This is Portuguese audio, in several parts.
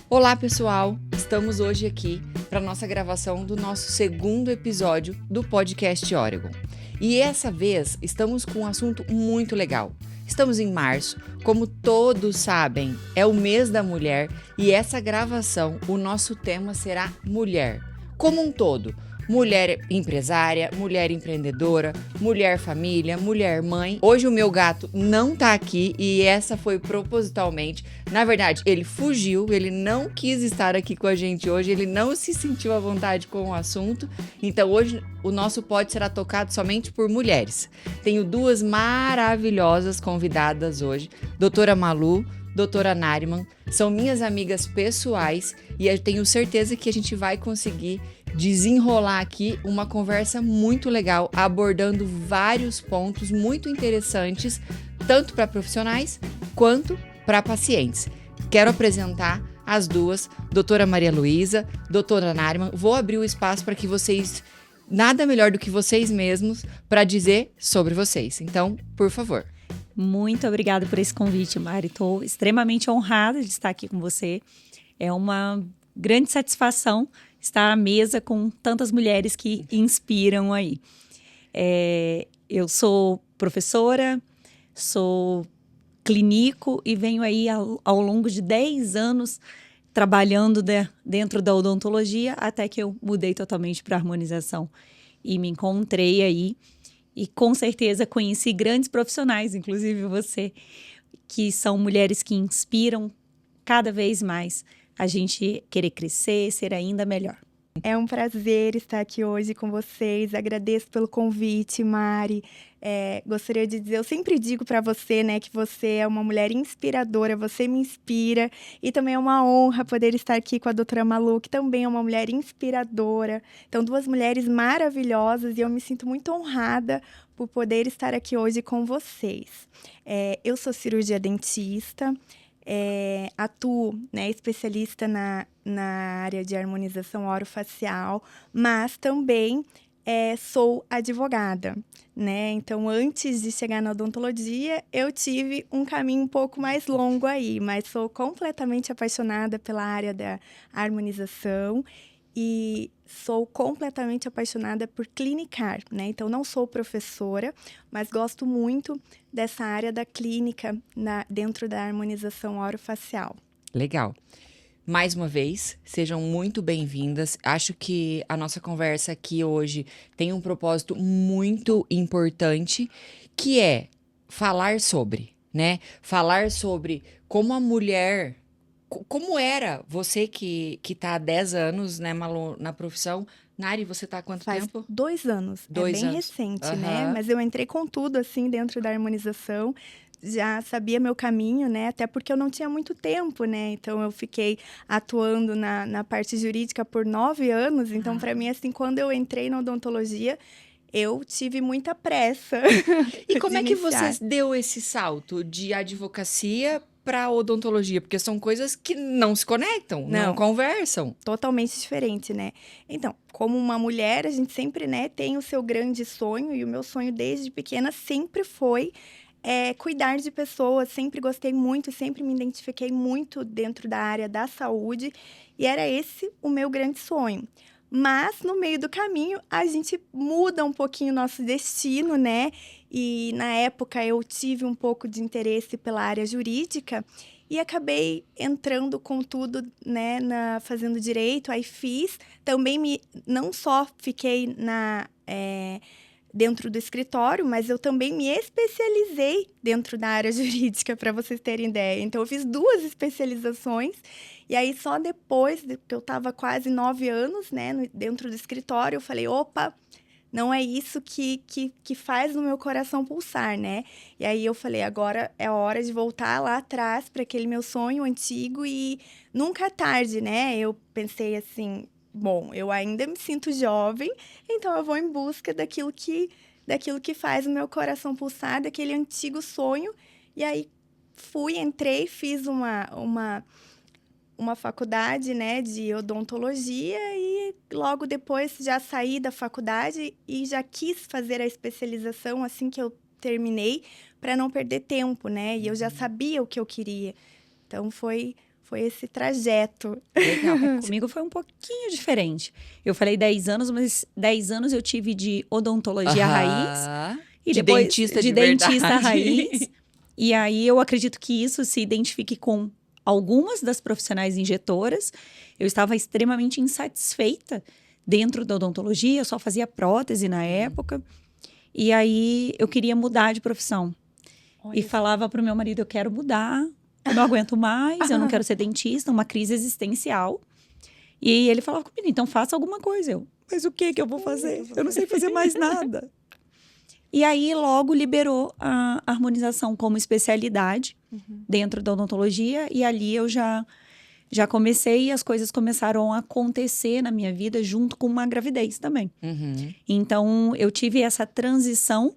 Olá, pessoal! Estamos hoje aqui para nossa gravação do nosso segundo episódio do podcast Oregon. E essa vez estamos com um assunto muito legal. Estamos em março, como todos sabem, é o mês da mulher e essa gravação, o nosso tema será mulher. Como um todo, mulher empresária, mulher empreendedora, mulher família, mulher mãe. Hoje o meu gato não tá aqui e essa foi propositalmente. Na verdade, ele fugiu, ele não quis estar aqui com a gente hoje, ele não se sentiu à vontade com o assunto. Então hoje o nosso pod será tocado somente por mulheres. Tenho duas maravilhosas convidadas hoje, doutora Malu, doutora Nariman, são minhas amigas pessoais e eu tenho certeza que a gente vai conseguir desenrolar aqui uma conversa muito legal, abordando vários pontos muito interessantes, tanto para profissionais quanto para pacientes. Quero apresentar as duas, doutora Maria Luísa, doutora Nariman. Vou abrir o espaço para que vocês, nada melhor do que vocês mesmos, para dizer sobre vocês. Então, por favor. Muito obrigada por esse convite, Mari. Estou extremamente honrada de estar aqui com você. É uma grande satisfação estar à mesa com tantas mulheres que inspiram aí. Eu sou professora, sou clínico e venho aí ao longo de 10 anos trabalhando dentro da odontologia até que eu mudei totalmente para a harmonização e me encontrei aí. E com certeza conheci grandes profissionais, inclusive você, que são mulheres que inspiram cada vez mais a gente querer crescer, ser ainda melhor. É um prazer estar aqui hoje com vocês. Agradeço pelo convite, Mari. Gostaria de dizer, eu sempre digo para você, né, que você é uma mulher inspiradora, você me inspira. E também é uma honra poder estar aqui com a doutora Malu, que também é uma mulher inspiradora. Então, duas mulheres maravilhosas e eu me sinto muito honrada por poder estar aqui hoje com vocês. Eu sou cirurgia dentista. Atuo, né, especialista na área de harmonização orofacial, mas também sou advogada, né? Então, antes de chegar na odontologia, eu tive um caminho um pouco mais longo aí, mas sou completamente apaixonada pela área da harmonização e sou completamente apaixonada por clinicar, né? Então, não sou professora, mas gosto muito dessa área da clínica dentro da harmonização orofacial. Legal. Mais uma vez, sejam muito bem-vindas. Acho que a nossa conversa aqui hoje tem um propósito muito importante, que é falar sobre, né? Falar sobre como a mulher... Como era você que tá há 10 anos, né, Malu, na profissão? Nari, você tá há quanto Faz tempo? 2 anos. 2 é bem anos. recente, né? Mas eu entrei com tudo, assim, dentro da harmonização. Já sabia meu caminho, né? Até porque eu não tinha muito tempo, né? Então, eu fiquei atuando na parte jurídica por 9 anos. Então, para mim, assim, quando eu entrei na odontologia, eu tive muita pressa. E como de é que iniciar. você deu esse salto de advocacia para odontologia? Porque são coisas que não se conectam, não conversam. Totalmente diferente, né? Então, como uma mulher, a gente sempre, né, tem o seu grande sonho. E o meu sonho desde pequena sempre foi cuidar de pessoas. Sempre gostei muito, sempre me identifiquei muito dentro da área da saúde. E era esse o meu grande sonho. Mas, no meio do caminho, a gente muda um pouquinho o nosso destino, né? E, na época, eu tive um pouco de interesse pela área jurídica e acabei entrando com tudo, né, fazendo direito. Aí fiz. Também não só fiquei dentro do escritório, mas eu também me especializei dentro da área jurídica, para vocês terem ideia. Então, eu fiz 2 especializações. E aí, só depois que eu estava quase 9 anos, né, dentro do escritório, eu falei, opa, não é isso que faz o meu coração pulsar, né? E aí, eu falei, agora é hora de voltar lá atrás para aquele meu sonho antigo e nunca é tarde, né? Eu pensei assim, bom, eu ainda me sinto jovem, então eu vou em busca daquilo que faz o meu coração pulsar, daquele antigo sonho. E aí, entrei, fiz uma faculdade, né, de odontologia e logo depois já saí da faculdade e já quis fazer a especialização assim que eu terminei para não perder tempo, né? E eu já sabia o que eu queria. Então foi foi esse trajeto. Legal. Comigo foi um pouquinho diferente. Eu falei 10 anos, mas 10 anos eu tive de odontologia raiz. Aham. E De depois dentista de de dentista verdade. raiz. E aí eu acredito que isso se identifique com algumas das profissionais injetoras. Eu estava extremamente insatisfeita dentro da odontologia, eu só fazia prótese na época. E aí eu queria mudar de profissão. E falava para o meu marido, eu quero mudar, eu não aguento mais, eu não quero ser dentista, uma crise existencial. E ele falava comigo, então faça alguma coisa. Eu, mas o que eu vou fazer? Eu não sei fazer mais nada. E aí logo liberou a harmonização como especialidade dentro da odontologia. E ali eu já comecei e as coisas começaram a acontecer na minha vida junto com uma gravidez também. Uhum. Então, eu tive essa transição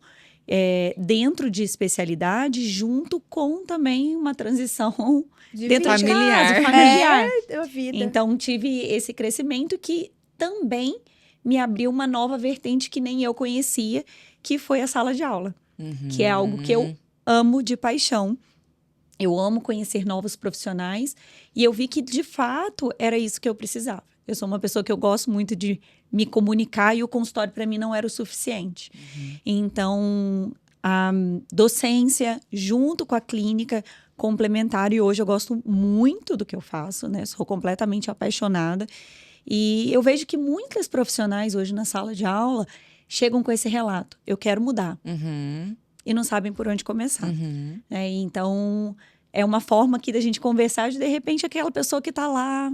dentro de especialidade, junto com também uma transição dentro de Familiar. casa, familiar. Da vida. Então, tive esse crescimento que também me abriu uma nova vertente que nem eu conhecia, que foi a sala de aula, que é algo que eu amo de paixão. Eu amo conhecer novos profissionais e eu vi que, de fato, era isso que eu precisava. Eu sou uma pessoa que eu gosto muito de me comunicar e o consultório, para mim, não era o suficiente. Então, a docência, junto com a clínica, complementar. E hoje eu gosto muito do que eu faço, né? Sou completamente apaixonada. E eu vejo que muitas profissionais hoje na sala de aula chegam com esse relato. Eu quero mudar. Uhum. E não sabem por onde começar. Uhum. Então, é uma forma aqui da gente conversar de repente, aquela pessoa que está lá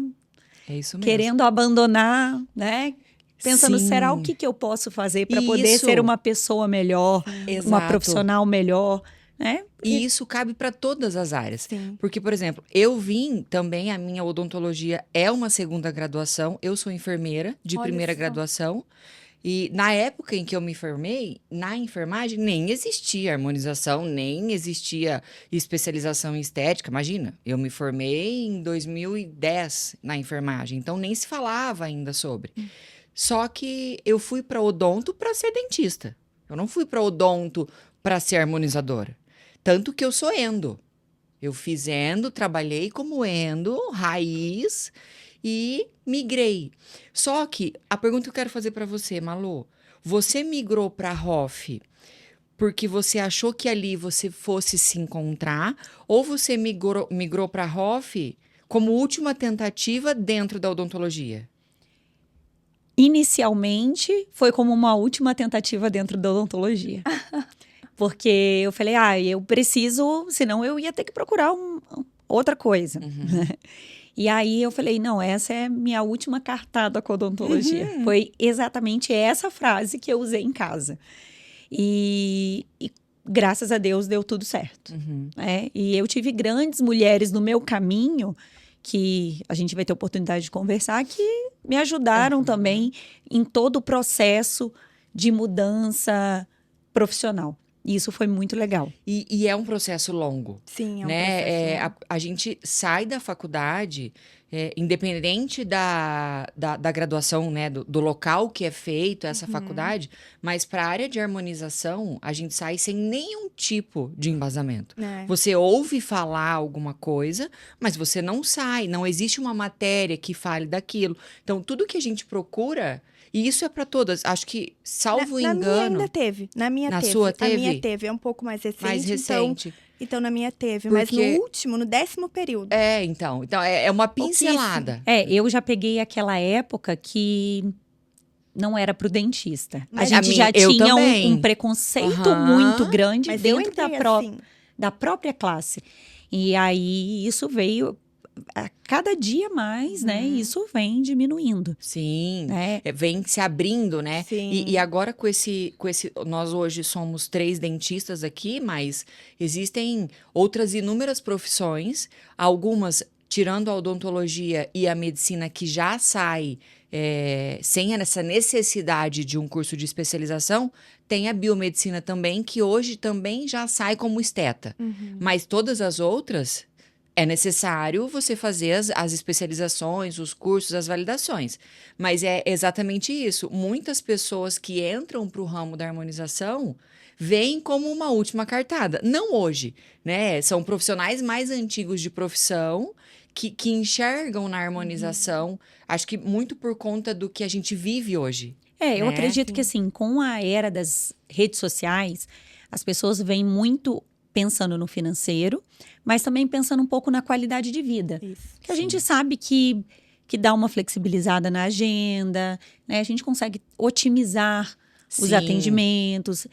É isso mesmo. querendo abandonar, né? Pensando, Sim. será o que eu posso fazer para poder Isso. ser uma pessoa melhor, uma Exato. profissional melhor, né? E isso cabe para todas as áreas. Sim. Porque, por exemplo, eu vim também, a minha odontologia é uma segunda graduação. Eu sou enfermeira de Olha primeira só. graduação. E na época em que eu me formei, na enfermagem, nem existia harmonização, nem existia especialização em estética. Imagina, eu me formei em 2010 na enfermagem, então nem se falava ainda sobre. Só que eu fui para odonto para ser dentista. Eu não fui para odonto para ser harmonizadora. Tanto que eu sou endo. Eu fiz endo, trabalhei como endo, raiz e migrei. Só que a pergunta que eu quero fazer para você, Malu, você migrou para ROF porque você achou que ali você fosse se encontrar ou você migrou para ROF como última tentativa dentro da odontologia? Inicialmente, foi como uma última tentativa dentro da odontologia. Porque eu falei, eu preciso, senão eu ia ter que procurar outra coisa. E aí eu falei, não, essa é minha última cartada com a odontologia. Foi exatamente essa frase que eu usei em casa. E graças a Deus deu tudo certo. Né? E eu tive grandes mulheres no meu caminho, que a gente vai ter oportunidade de conversar, que me ajudaram também em todo o processo de mudança profissional. E isso foi muito legal. E é um processo longo. Sim, é um né? processo longo. A gente sai da faculdade, independente da graduação, né? Do local que é feito essa faculdade, mas para a área de harmonização, a gente sai sem nenhum tipo de embasamento. Você ouve falar alguma coisa, mas você não sai, não existe uma matéria que fale daquilo. Então, tudo que a gente procura... E isso é para todas. Acho que, salvo engano... Na minha ainda teve. Na minha Na teve. sua teve? A minha teve. É um pouco mais recente. Mais recente. Então, na minha teve. Porque... Mas no último, no 10º período. Então é uma pincelada. Eu já peguei aquela época que não era pro dentista. Mas a gente já eu tinha também. um preconceito muito grande Mas eu dentro entrei assim. da própria classe. E aí, isso veio... A cada dia mais, né? Isso vem diminuindo. Sim, né? Vem se abrindo, né? Sim. E agora com esse... Nós hoje somos 3 dentistas aqui, mas existem outras inúmeras profissões, algumas tirando a odontologia e a medicina que já sai sem essa necessidade de um curso de especialização, tem a biomedicina também, que hoje também já sai como esteta. Mas todas as outras... É necessário você fazer as especializações, os cursos, as validações. Mas é exatamente isso. Muitas pessoas que entram para o ramo da harmonização veem como uma última cartada. Não hoje, né? São profissionais mais antigos de profissão que enxergam na harmonização, acho que muito por conta do que a gente vive hoje. Eu né? acredito que assim, com a era das redes sociais, as pessoas vêm muito pensando no financeiro, mas também pensando um pouco na qualidade de vida. Isso. Que a gente sabe que dá uma flexibilizada na agenda, né? A gente consegue otimizar os Sim. atendimentos,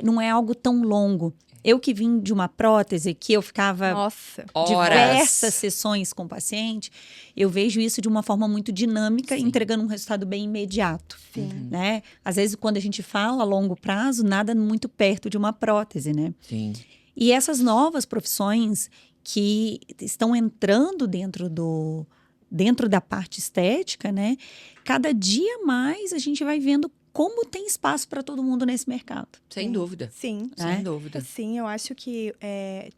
não é algo tão longo. Eu que vim de uma prótese que eu ficava Nossa. diversas sessões com o paciente, eu vejo isso de uma forma muito dinâmica, Sim. entregando um resultado bem imediato. Sim. Né? Às vezes, quando a gente fala a longo prazo, nada muito perto de uma prótese, né? Sim. E essas novas profissões que estão entrando dentro da parte estética, né? Cada dia mais a gente vai vendo como tem espaço para todo mundo nesse mercado. Sem dúvida. Sim. Sem dúvida. Sim, eu acho que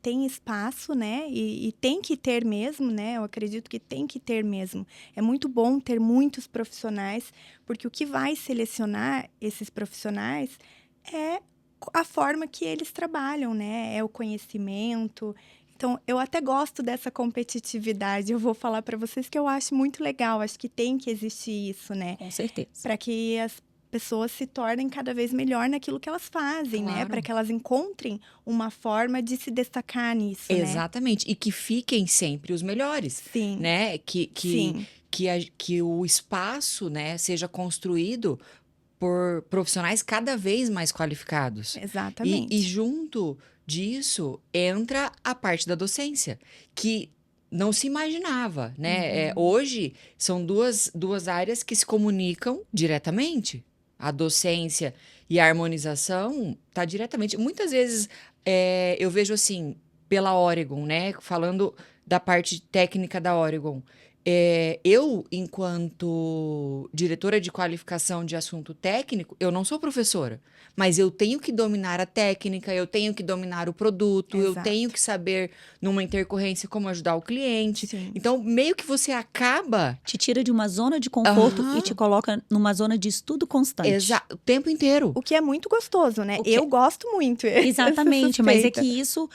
tem espaço, né? E tem que ter mesmo, né? Eu acredito que tem que ter mesmo. É muito bom ter muitos profissionais, porque o que vai selecionar esses profissionais é a forma que eles trabalham, né? É o conhecimento. Então, eu até gosto dessa competitividade. Eu vou falar para vocês que eu acho muito legal. Acho que tem que existir isso, né? Com certeza. Para que as pessoas se tornem cada vez melhor naquilo que elas fazem, né? Claro. Para que elas encontrem uma forma de se destacar nisso, né? Exatamente. E que fiquem sempre os melhores. Sim. Né? Sim. Que o espaço, né, seja construído por profissionais cada vez mais qualificados. Exatamente. E junto disso entra a parte da docência, que não se imaginava, né? Hoje são duas áreas que se comunicam diretamente. A docência e a harmonização tá diretamente. Muitas vezes eu vejo assim, pela Oregon, né? Falando da parte técnica da Oregon. Eu, enquanto diretora de qualificação de assunto técnico, eu não sou professora, mas eu tenho que dominar a técnica, eu tenho que dominar o produto, eu Exato. tenho que saber, numa intercorrência, como ajudar o cliente. Sim. Então, meio que você acaba Te tira de uma zona de conforto Aham. e te coloca numa zona de estudo constante. o tempo inteiro. O que é muito gostoso, né? O que Eu gosto muito. Exatamente, mas é que Suspeita. isso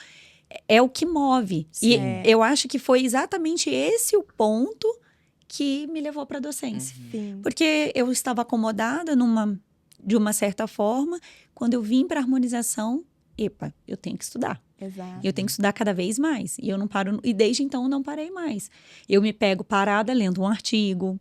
é o que move. E Sim. eu acho que foi exatamente esse o ponto que me levou para a docência. Sim. Porque eu estava acomodada de uma certa forma, quando eu vim para a harmonização, eu tenho que estudar. Exato. Eu tenho que estudar cada vez mais. E eu não paro, e desde então eu não parei mais. Eu me pego parada lendo um artigo,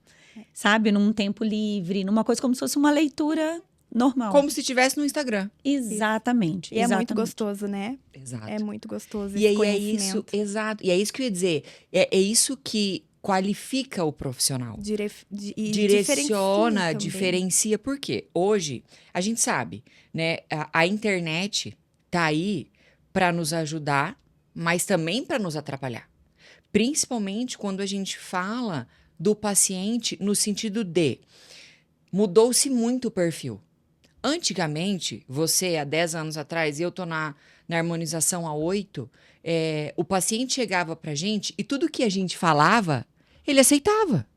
sabe, num tempo livre, numa coisa como se fosse uma leitura normal. Como se estivesse no Instagram. Exatamente. E é muito exatamente. gostoso, né? Exato. É muito gostoso E esse aí conhecimento. exato. E é isso que eu ia dizer. É isso que qualifica o profissional. E Direciona, também. diferencia. Por quê? Hoje, a gente sabe, né? A internet tá aí para nos ajudar, mas também para nos atrapalhar. Principalmente quando a gente fala do paciente no sentido de mudou-se muito o perfil. Antigamente, você, há 10 anos atrás, e eu tô na harmonização há 8, o paciente chegava pra gente e tudo que a gente falava, ele aceitava.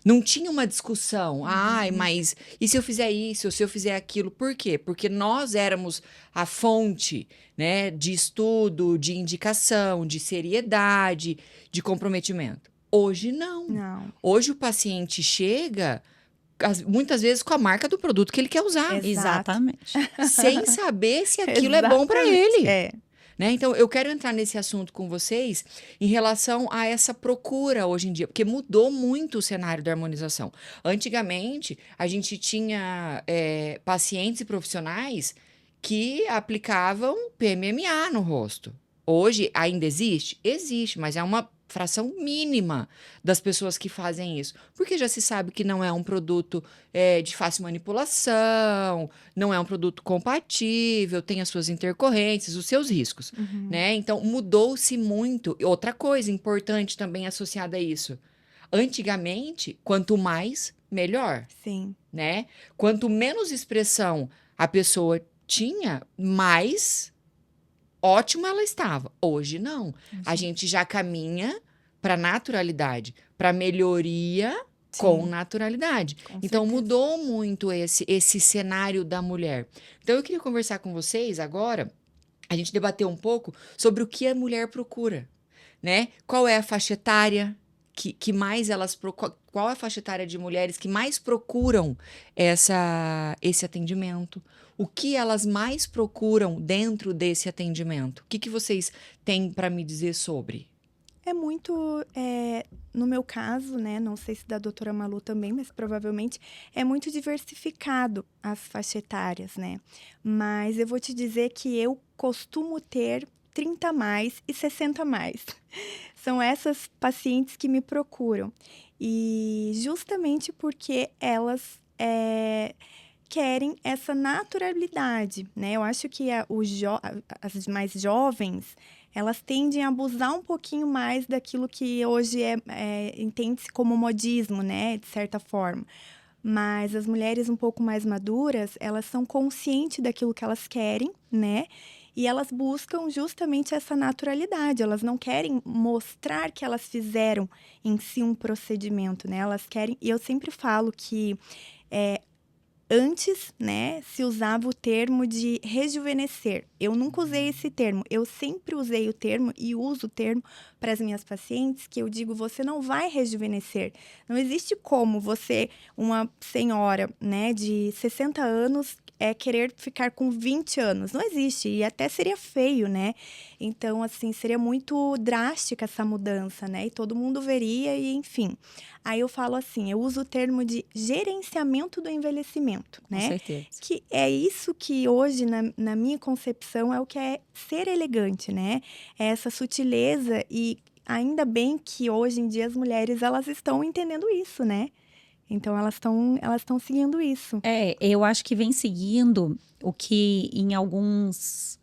Não tinha uma discussão. Ai, mas e se eu fizer isso, ou se eu fizer aquilo? Por quê? Porque nós éramos a fonte, né, de estudo, de indicação, de seriedade, de comprometimento. Hoje, não. Não. Hoje o paciente chega muitas vezes com a marca do produto que ele quer usar, Exatamente. sem saber se aquilo é bom para Exatamente. ele. Né? Então, eu quero entrar nesse assunto com vocês em relação a essa procura hoje em dia, porque mudou muito o cenário da harmonização. Antigamente, a gente tinha pacientes e profissionais que aplicavam PMMA no rosto. Hoje, ainda existe? Existe, mas é uma fração mínima das pessoas que fazem isso. Porque já se sabe que não é um produto de fácil manipulação, não é um produto compatível, tem as suas intercorrências, os seus riscos, né? Então, mudou-se muito. Outra coisa importante também associada a isso. Antigamente, quanto mais, melhor, Sim. né? Quanto menos expressão a pessoa tinha, mais ótima ela estava. Hoje não. A gente já caminha para naturalidade, para melhoria com naturalidade. Com Então certeza. mudou muito esse cenário da mulher. Então eu queria conversar com vocês agora, a gente debater um pouco sobre o que a mulher procura. né? Qual é a faixa etária que mais elas... Qual é a faixa etária de mulheres que mais procuram esse atendimento? O que elas mais procuram dentro desse atendimento? O que vocês têm para me dizer sobre? É muito, no meu caso, né, não sei se da doutora Malu também, mas provavelmente é muito diversificado as faixas etárias, né? Mas eu vou te dizer que eu costumo ter 30 a mais e 60 a mais. São essas pacientes que me procuram. E justamente porque elas querem essa naturalidade, né? Eu acho que as mais jovens, elas tendem a abusar um pouquinho mais daquilo que hoje entende-se como modismo, né? De certa forma. Mas as mulheres um pouco mais maduras, elas são conscientes daquilo que elas querem, né? E elas buscam justamente essa naturalidade. Elas não querem mostrar que elas fizeram em si um procedimento, né? Elas querem... E eu sempre falo que... Antes, né, se usava o termo de rejuvenescer. Eu nunca usei esse termo. Eu sempre usei o termo e uso o termo para as minhas pacientes, que eu digo, você não vai rejuvenescer. Não existe como você, uma senhora, né, de 60 anos, querer ficar com 20 anos. Não existe. E até seria feio, né? Então, assim, seria muito drástica essa mudança, né? E todo mundo veria e, enfim... Aí eu falo assim, eu uso o termo de gerenciamento do envelhecimento, né? Com certeza. Que é isso que hoje, na minha concepção, é o que é ser elegante, né? É essa sutileza e ainda bem que hoje em dia as mulheres, elas estão entendendo isso, né? Então, elas estão seguindo isso. Eu acho que vem seguindo o que em alguns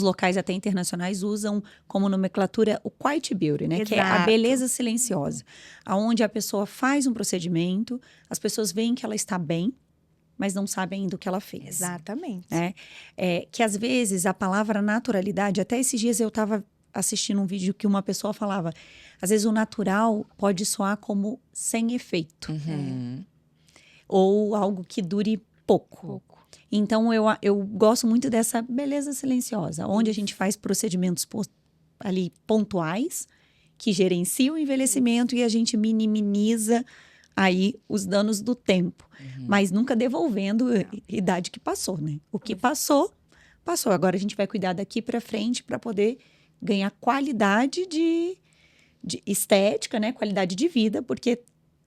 locais até internacionais usam como nomenclatura o quiet beauty, né? Que é a Exato. beleza silenciosa. Aonde a pessoa faz um procedimento, as pessoas veem que ela está bem, mas não sabem ainda o que ela fez. Exatamente. Né? Que às vezes a palavra naturalidade, até esses dias eu estava assistindo um vídeo que uma pessoa falava, às vezes o natural pode soar como sem efeito. Ou algo que dure pouco. Então, eu gosto muito dessa beleza silenciosa, onde a gente faz procedimentos ali pontuais, que gerenciam o envelhecimento e a gente minimiza aí os danos do tempo. Mas nunca devolvendo a idade que passou, né? O que passou, passou. Agora a gente vai cuidar daqui para frente para poder ganhar qualidade de estética, né? Qualidade de vida, porque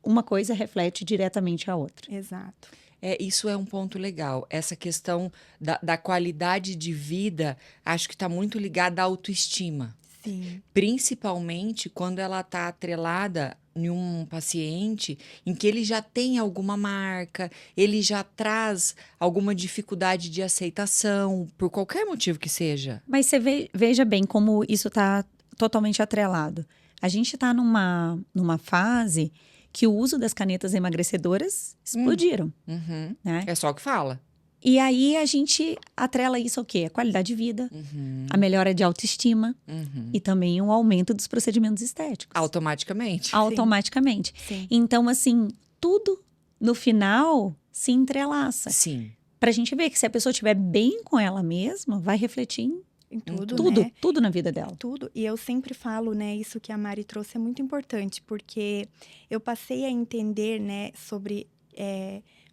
uma coisa reflete diretamente a outra. Exato. Isso é um ponto legal. Essa questão da qualidade de vida, acho que está muito ligada à autoestima. Sim. Principalmente quando ela está atrelada em um paciente em que ele já tem alguma marca, ele já traz alguma dificuldade de aceitação, por qualquer motivo que seja. Mas você veja bem como isso está totalmente atrelado. A gente está numa fase que o uso das canetas emagrecedoras explodiram. Né? É só o que fala. E aí a gente atrela isso ao quê? A qualidade de vida, a melhora de autoestima e também o aumento dos procedimentos estéticos. Automaticamente. Automaticamente. Sim. Então, assim, tudo no final se entrelaça. Sim. Pra gente ver que se a pessoa estiver bem com ela mesma, vai refletir Em tudo, tudo, né? tudo na vida dela. Tudo. E eu sempre falo, né, isso que a Mari trouxe é muito importante, porque eu passei a entender, né, sobre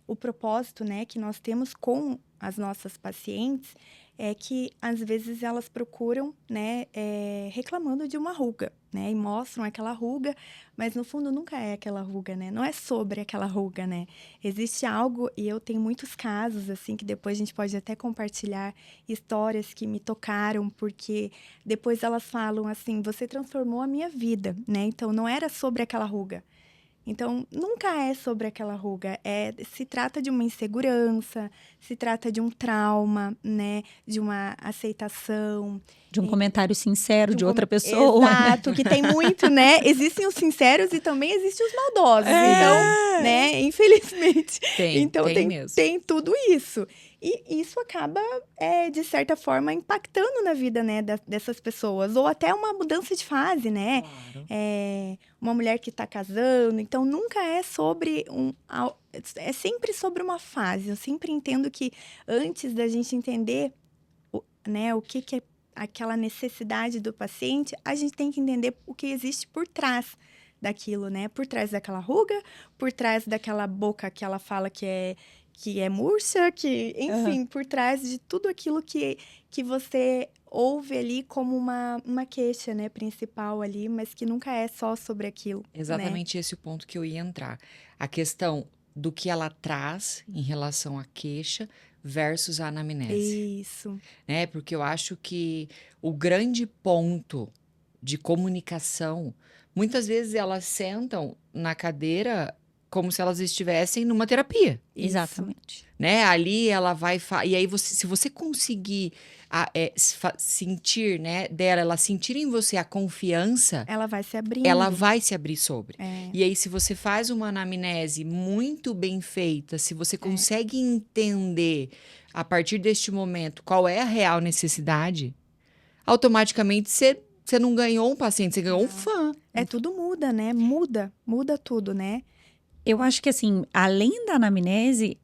o propósito, né, que nós temos com as nossas pacientes, é que às vezes elas procuram, né, reclamando de uma ruga, né, e mostram aquela ruga, mas no fundo nunca é aquela ruga, né, não é sobre aquela ruga, né, existe algo, e eu tenho muitos casos, assim, que depois a gente pode até compartilhar histórias que me tocaram, porque depois elas falam assim, você transformou a minha vida, né, então não era sobre aquela ruga. Então, nunca é sobre aquela ruga. Se trata de uma insegurança, se trata de um trauma, né? De uma aceitação. De um comentário sincero de outra pessoa. Exato, que tem muito, né? Existem os sinceros e também existem os maldosos. Então, né? Infelizmente. Então, tem tudo isso. E isso acaba, de certa forma, impactando na vida, né, dessas pessoas. Ou até uma mudança de fase, né? Claro. Uma mulher que está casando. Então, nunca é sobre é sempre sobre uma fase. Eu sempre entendo que antes da gente entender, né, o que é aquela necessidade do paciente, a gente tem que entender o que existe por trás daquilo, né? Por trás daquela ruga, por trás daquela boca que ela fala que é murcha, enfim, por trás de tudo aquilo que você ouve ali como uma queixa, né, principal ali, mas que nunca é só sobre aquilo, Exatamente esse o ponto que eu ia entrar. A questão do que ela traz em relação à queixa versus a né? anamnese, Isso. né? Porque eu acho que o grande ponto de comunicação, muitas vezes elas sentam na cadeira como se elas estivessem numa terapia, Exatamente. né? Ali ela vai e aí se você conseguir sentir, né, dela, ela sentir em você a confiança, Ela vai se abrindo. ela vai se abrir sobre. É. E aí, se você faz uma anamnese muito bem feita, se você consegue entender a partir deste momento qual é a real necessidade, automaticamente você não ganhou um paciente, você ganhou um fã. Tudo muda, né? Muda tudo, né? Eu acho que, assim, além da anamnese,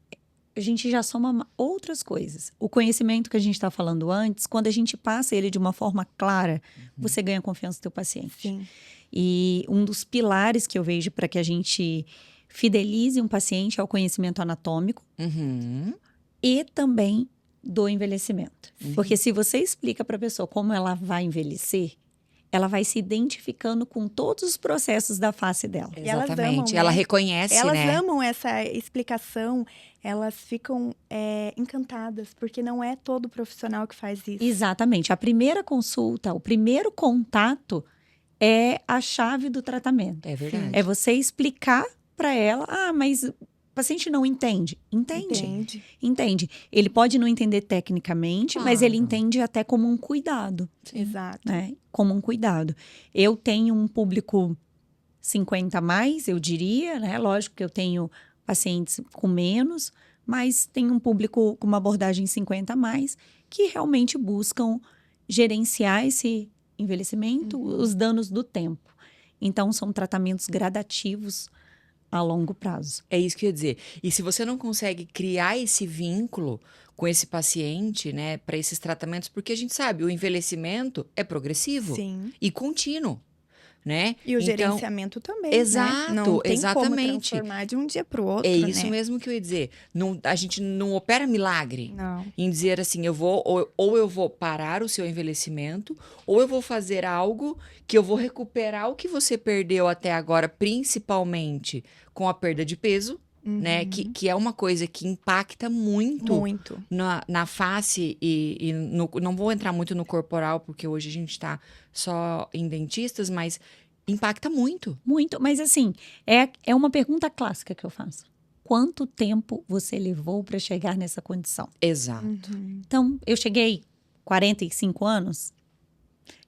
a gente já soma outras coisas. O conhecimento que a gente está falando antes, quando a gente passa ele de uma forma clara, você ganha confiança do teu paciente. Sim. E um dos pilares que eu vejo para que a gente fidelize um paciente é o conhecimento anatômico Uhum. e também do envelhecimento. Porque se você explica para a pessoa como ela vai envelhecer, ela vai se identificando com todos os processos da face dela. E elas Exatamente. amam, né? Ela reconhece, Elas né? amam essa explicação, elas ficam encantadas, porque não é todo profissional que faz isso. Exatamente. A primeira consulta, o primeiro contato é a chave do tratamento. É verdade. É você explicar para ela, mas o paciente não entende. Entende. Ele pode não entender tecnicamente, mas ele Claro. entende até como um cuidado, Exato. né? Como um cuidado. Eu tenho um público 50 a mais, eu diria, né? Lógico que eu tenho pacientes com menos, mas tem um público com uma abordagem 50 a mais que realmente buscam gerenciar esse envelhecimento, os danos do tempo. Então, são tratamentos gradativos a longo prazo. É isso que eu ia dizer. E se você não consegue criar esse vínculo com esse paciente, né, para esses tratamentos, porque a gente sabe, o envelhecimento é progressivo Sim. e contínuo, né? E o Então, gerenciamento também, exato, né? Não tem exatamente. como transformar de um dia para o outro, é isso né? mesmo que eu ia dizer. A gente não opera milagre. Não. Em dizer assim, ou eu vou parar o seu envelhecimento, ou eu vou fazer algo que eu vou recuperar o que você perdeu até agora, principalmente com a perda de peso, né? Que é uma coisa que impacta muito Muito. na face não vou entrar muito no corporal, porque hoje a gente está só em dentistas, mas impacta muito. Muito, mas assim, é uma pergunta clássica que eu faço. Quanto tempo você levou para chegar nessa condição? Exato. Então, eu cheguei 45 anos,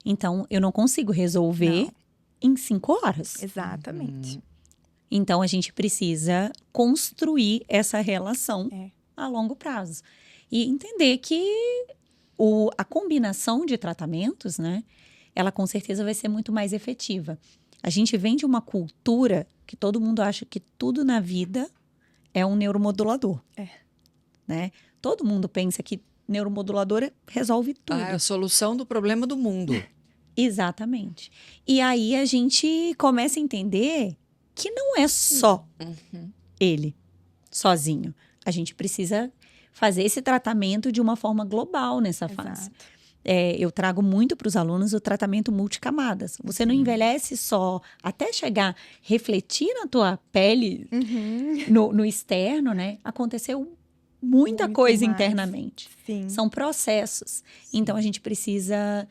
então eu não consigo resolver Não. em 5 horas. Exatamente. Então, a gente precisa construir essa relação É. a longo prazo. E entender que a combinação de tratamentos, né, ela com certeza vai ser muito mais efetiva. A gente vem de uma cultura que todo mundo acha que tudo na vida é um neuromodulador. Né? Todo mundo pensa que neuromodulador resolve tudo. É a solução do problema do mundo. Exatamente. E aí a gente começa a entender que não é só ele, sozinho. A gente precisa fazer esse tratamento de uma forma global nessa fase. Exato. Eu trago muito para os alunos o tratamento multicamadas. Você não envelhece só até chegar, refletir na tua pele, no externo, né? Aconteceu muita Muito coisa mais. internamente. Sim. São processos. Então, a gente precisa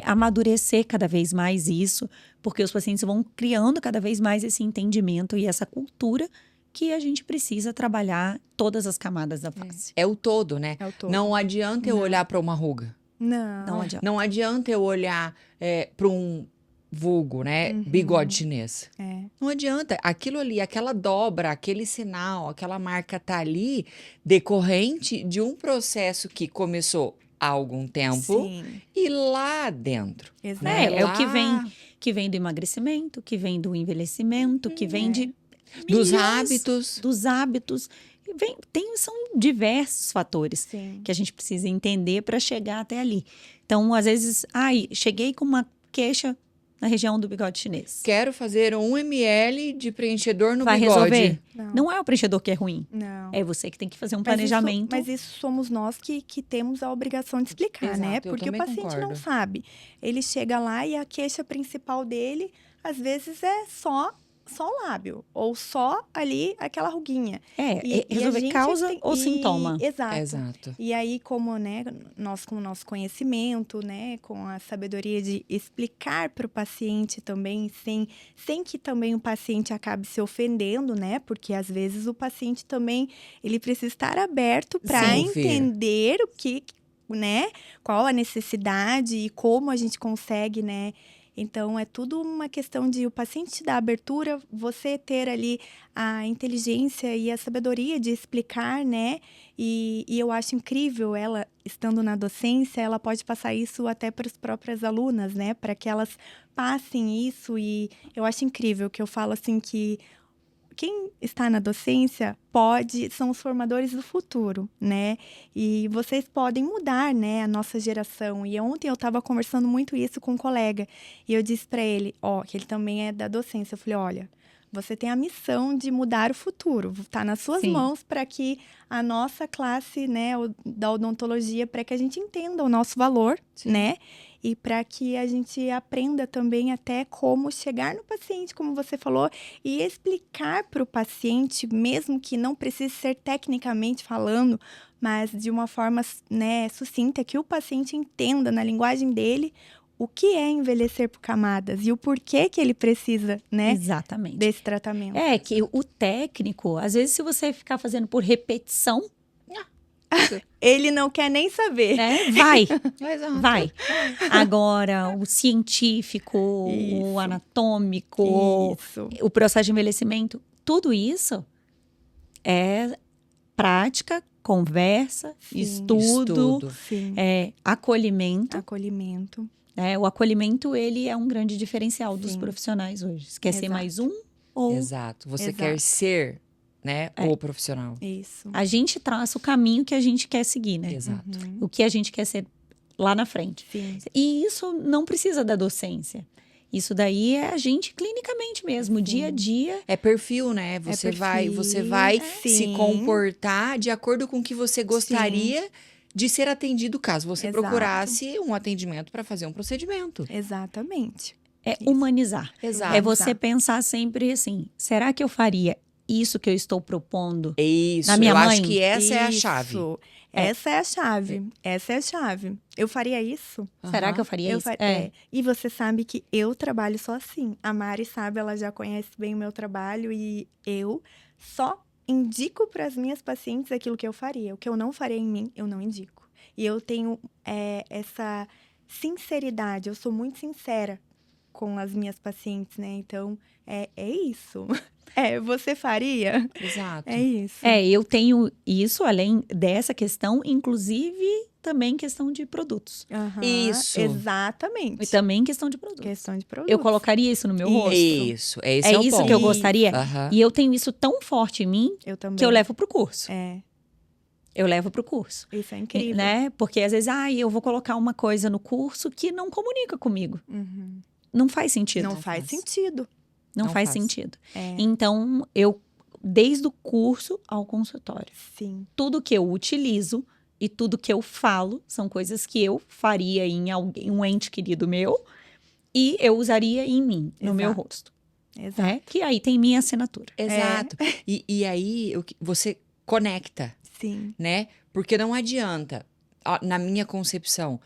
amadurecer cada vez mais isso, porque os pacientes vão criando cada vez mais esse entendimento e essa cultura que a gente precisa trabalhar todas as camadas da face. É o todo, né? É o todo. Não adianta eu olhar para uma ruga. Não adianta. Não adianta eu olhar para um vulgo, né? Bigode chinês. É. Não adianta. Aquilo ali, aquela dobra, aquele sinal, aquela marca tá ali decorrente de um processo que começou há algum tempo Sim. e lá dentro. Exato. É o lá que vem do emagrecimento, que vem do envelhecimento, que vem de dos milhões hábitos. dos hábitos. São diversos fatores Sim. que a gente precisa entender para chegar até ali. Então, às vezes, cheguei com uma queixa na região do bigode chinês. Quero fazer 1 ml de preenchedor no Vai bigode. resolver? Não. Não é o preenchedor que é ruim. Não. É você que tem que fazer um Mas planejamento. Mas isso somos nós que temos a obrigação de explicar, Exato, né? eu Porque o também paciente não concordo. sabe. Ele chega lá e a queixa principal dele, às vezes, é só o lábio. Ou só ali aquela ruguinha. E a Resolver gente causa tem- ou sintoma. Exato. Exato. E aí, como, né, nós com o nosso conhecimento, né, com a sabedoria de explicar para o paciente também, sem que também o paciente acabe se ofendendo, né, porque às vezes o paciente também, ele precisa estar aberto para Sim, Fê. entender o que, né, qual a necessidade e como a gente consegue, né. Então, é tudo uma questão de o paciente te dar abertura, você ter ali a inteligência e a sabedoria de explicar, né? E eu acho incrível ela, estando na docência, ela pode passar isso até para as próprias alunas, né? Para que elas passem isso. E eu acho incrível que eu falo assim que quem está na docência são os formadores do futuro, né? E vocês podem mudar, né, a nossa geração. E ontem eu estava conversando muito isso com um colega. E eu disse para ele, que ele também é da docência. Eu falei, olha, você tem a missão de mudar o futuro. Está nas suas Sim. mãos para que a nossa classe, né, da odontologia, para que a gente entenda o nosso valor, Sim. né? E para que a gente aprenda também até como chegar no paciente, como você falou, e explicar para o paciente, mesmo que não precise ser tecnicamente falando, mas de uma forma, né, sucinta, que o paciente entenda na linguagem dele o que é envelhecer por camadas e o porquê que ele precisa, né, Exatamente. desse tratamento. É que o técnico, às vezes, se você ficar fazendo por repetição, Ele não quer nem saber. né? Exato. Vai. Agora, o científico, o Isso. anatômico, Isso. o processo de envelhecimento, tudo isso é prática, conversa, Sim. estudo, Sim. acolhimento. Acolhimento. O acolhimento, ele é um grande diferencial dos Sim. profissionais hoje. Você quer ser Exato. mais um ou Exato. Você Exato. quer ser, né, o profissional. Isso. a gente traça o caminho que a gente quer seguir, né? Exato. Uhum. O que a gente quer ser lá na frente. Sim. E isso não precisa da docência. Isso daí é a gente clinicamente mesmo, dia a dia. É perfil, né? Você vai se Sim. comportar de acordo com o que você gostaria de ser atendido caso você Exato. procurasse um atendimento para fazer um procedimento. Exatamente. É Isso. humanizar. Exato. É você Exato. pensar sempre assim: será que eu faria isso que eu estou propondo? É isso. Na minha eu mãe? acho que essa é a chave. Isso. Essa é a chave. Essa é a chave. Eu faria isso? Será Aham. que eu faria Eu isso? E você sabe que eu trabalho só assim. A Mari sabe, ela já conhece bem o meu trabalho e eu só indico para as minhas pacientes aquilo que eu faria. O que eu não faria em mim, eu não indico. E eu tenho essa sinceridade, eu sou muito sincera com as minhas pacientes, né? Então, é isso. Você faria? Exato. É isso. Eu tenho isso, além dessa questão, inclusive também questão de produtos. Aham, Isso. Exatamente. E também questão de produtos. Questão de produtos. Eu colocaria isso no meu rosto? Isso. Esse É é o isso ponto. que eu gostaria? Aham. E eu tenho isso tão forte em mim Eu também. que eu levo pro curso. Eu levo pro curso. Isso é incrível. Né? Porque às vezes, eu vou colocar uma coisa no curso que não comunica comigo. Uhum. Não faz sentido. Não faz sentido. Não Não faz faz. sentido. É, Então, desde o curso ao consultório, sim. tudo que eu utilizo e tudo que eu falo são coisas que eu faria em alguém, um ente querido meu, e eu usaria em mim, no meu Exato. rosto. Exato. Né? Que aí tem minha assinatura. Exato. E aí você conecta, Sim. né? Porque não adianta, na minha concepção,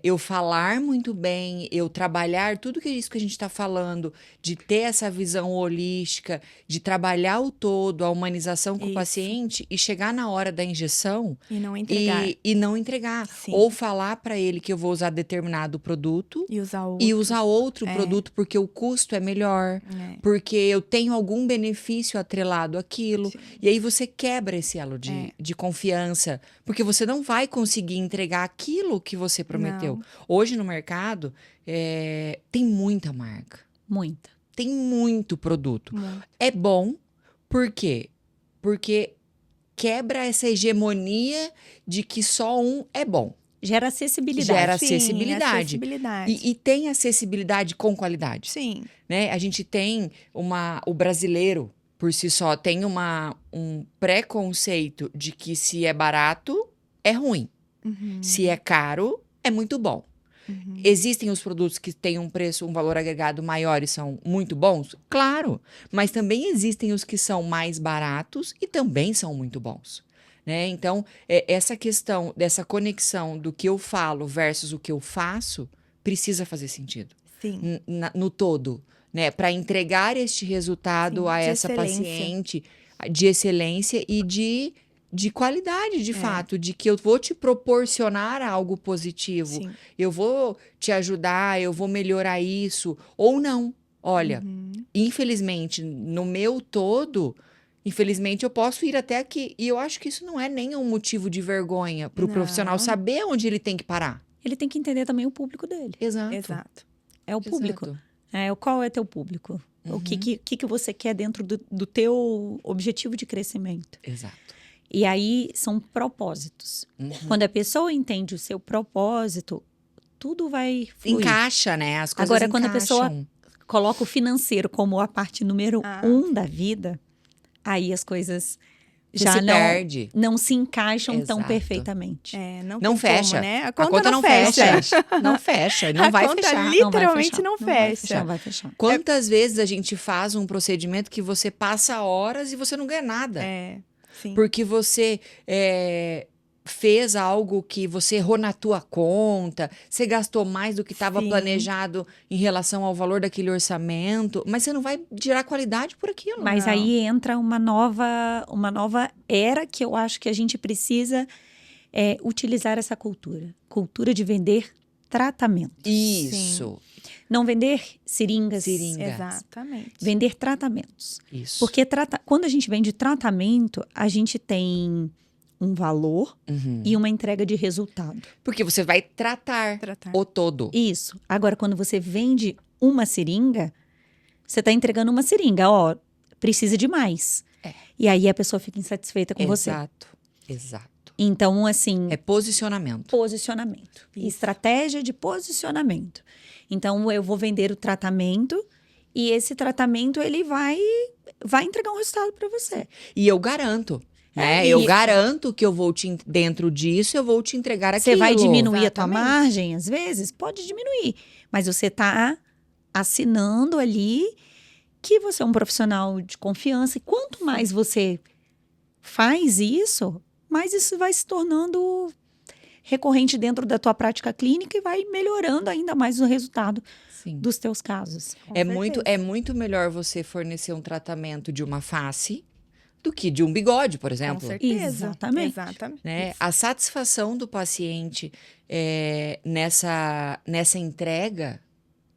eu falar muito bem, eu trabalhar tudo isso que a gente está falando, de ter essa visão holística, de trabalhar o todo, a humanização com o Isso. paciente e chegar na hora da injeção E não entregar. e não entregar. Sim. Ou falar para ele que eu vou usar determinado produto E usar outro. e usar outro produto porque o custo é melhor, É. porque eu tenho algum benefício atrelado àquilo. Sim. E aí você quebra esse elo de confiança, porque você não vai conseguir entregar aquilo que você prometeu. Não. Hoje no mercado, tem muita marca, Muita. tem muito produto. Muito. É bom, por quê? Porque quebra essa hegemonia de que só um é bom. Gera acessibilidade. Gera Sim, acessibilidade. acessibilidade. E tem acessibilidade com qualidade. Sim. Né? A gente tem o brasileiro, por si só, tem um preconceito de que se é barato, é ruim. Uhum. Se é caro, é muito bom. Uhum. Existem os produtos que têm um preço, um valor agregado maior e são muito bons? Claro, mas também existem os que são mais baratos e também são muito bons. Né? Então, essa questão dessa conexão do que eu falo versus o que eu faço precisa fazer sentido Sim. no todo, né? Para entregar este resultado Sim, a de essa excelência. paciente de excelência e de qualidade, de fato, de que eu vou te proporcionar algo positivo, Sim. eu vou te ajudar, eu vou melhorar isso, ou não. Olha, Uhum. infelizmente, no meu todo, infelizmente eu posso ir até aqui. E eu acho que isso não é nem um motivo de vergonha para o Não. profissional saber onde ele tem que parar. Ele tem que entender também o público dele. Exato. Exato. É o público. Exato. Qual é teu público? O que você quer dentro do teu objetivo de crescimento? Exato. E aí são propósitos. Quando a pessoa entende o seu propósito, tudo vai fluir. Encaixa, né? As coisas Agora, quando a encaixam. pessoa coloca o financeiro como a parte número 1 da vida, aí as coisas Você já se perde. não se encaixam tão Exato. perfeitamente. Não Não tem fecha. como, né? A conta não fecha. Não fecha. Não A vai conta fechar. literalmente não vai fecha. Não vai fechar. Quantas vezes a gente faz um procedimento que você passa horas e você não ganha nada? Sim. Porque você fez algo que você errou na tua conta, você gastou mais do que estava Sim. planejado em relação ao valor daquele orçamento, mas você não vai gerar qualidade por aquilo. Mas Não. aí entra uma nova era que eu acho que a gente precisa utilizar essa cultura. Cultura de vender tratamento. Isso. Não vender seringas. Exatamente. Vender tratamentos. Isso. Porque quando a gente vende tratamento, a gente tem um valor e uma entrega de resultado. Porque você vai tratar o todo. Isso. Agora, quando você vende uma seringa, você está entregando uma seringa. Ó, precisa de mais. E aí a pessoa fica insatisfeita com você. Exato. Então, assim... É posicionamento. Posicionamento. Isso. Estratégia de posicionamento. Então, eu vou vender o tratamento e esse tratamento, ele vai entregar um resultado para você. E eu garanto. Né? Eu garanto que eu vou dentro disso, eu vou te entregar aquilo. Você vai diminuir a tua Exatamente. margem, às vezes? Pode diminuir. Mas você está assinando ali que você é um profissional de confiança. E quanto mais você faz isso, mais isso vai se tornando recorrente dentro da tua prática clínica e vai melhorando ainda mais o resultado Sim. dos teus casos. Com É certeza. muito melhor você fornecer um tratamento de uma face do que de um bigode, por Com exemplo. certeza. Exatamente. Exatamente. Né? A satisfação do paciente nessa entrega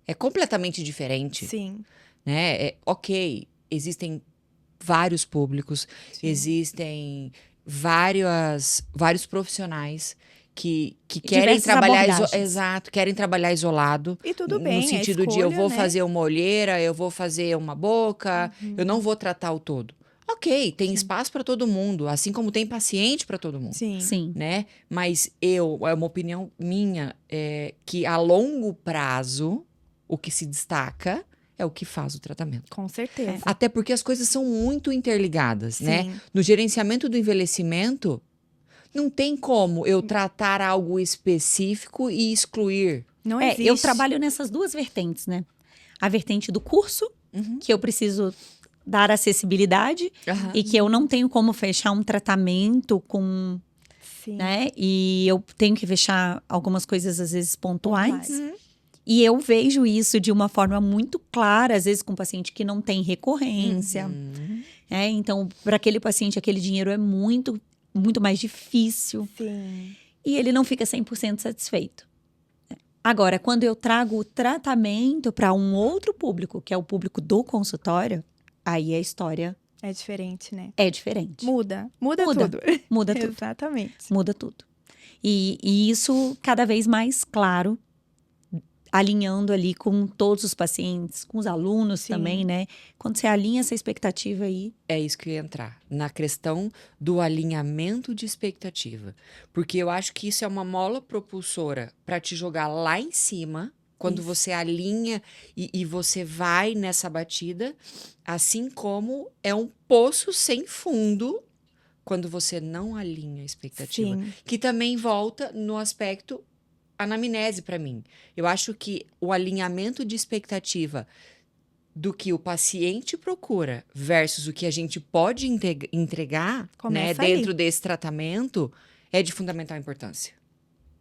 é completamente diferente. Sim. Né? Ok, existem vários públicos, existem vários profissionais que querem diversas trabalhar abordagens. querem trabalhar isolado. E tudo bem, No sentido a de eu escolha, vou né? fazer uma olheira, eu vou fazer uma boca, eu não vou tratar o todo. Ok, tem espaço para todo mundo, assim como tem paciente para todo mundo. Sim. Sim. Né? Mas é uma opinião minha, que a longo prazo, o que se destaca é o que faz o tratamento. Com certeza. Até porque as coisas são muito interligadas, né? Sim. No gerenciamento do envelhecimento, não tem como eu tratar algo específico e excluir. Não existe. Eu trabalho nessas duas vertentes, né? A vertente do curso, que eu preciso dar acessibilidade e que eu não tenho como fechar um tratamento com, Sim. né? E eu tenho que fechar algumas coisas às vezes pontuais. Uhum. E eu vejo isso de uma forma muito clara, às vezes com paciente que não tem recorrência. Então, para aquele paciente, aquele dinheiro é muito, muito mais difícil. Sim. E ele não fica 100% satisfeito. Agora, quando eu trago o tratamento para um outro público, que é o público do consultório, aí a história É diferente, né? é diferente. Muda tudo. Muda tudo. Exatamente. Muda tudo. E isso cada vez mais claro alinhando ali com todos os pacientes, com os alunos Sim. também, né? Quando você alinha essa expectativa aí, É isso que eu ia entrar, na questão do alinhamento de expectativa. Porque eu acho que isso é uma mola propulsora para te jogar lá em cima, quando Isso. você alinha e você vai nessa batida, assim como é um poço sem fundo quando você não alinha a expectativa. Sim. Que também volta no aspecto anamnese para mim. Eu acho que o alinhamento de expectativa do que o paciente procura versus o que a gente pode entregar, né, Começa ali. dentro desse tratamento é de fundamental importância.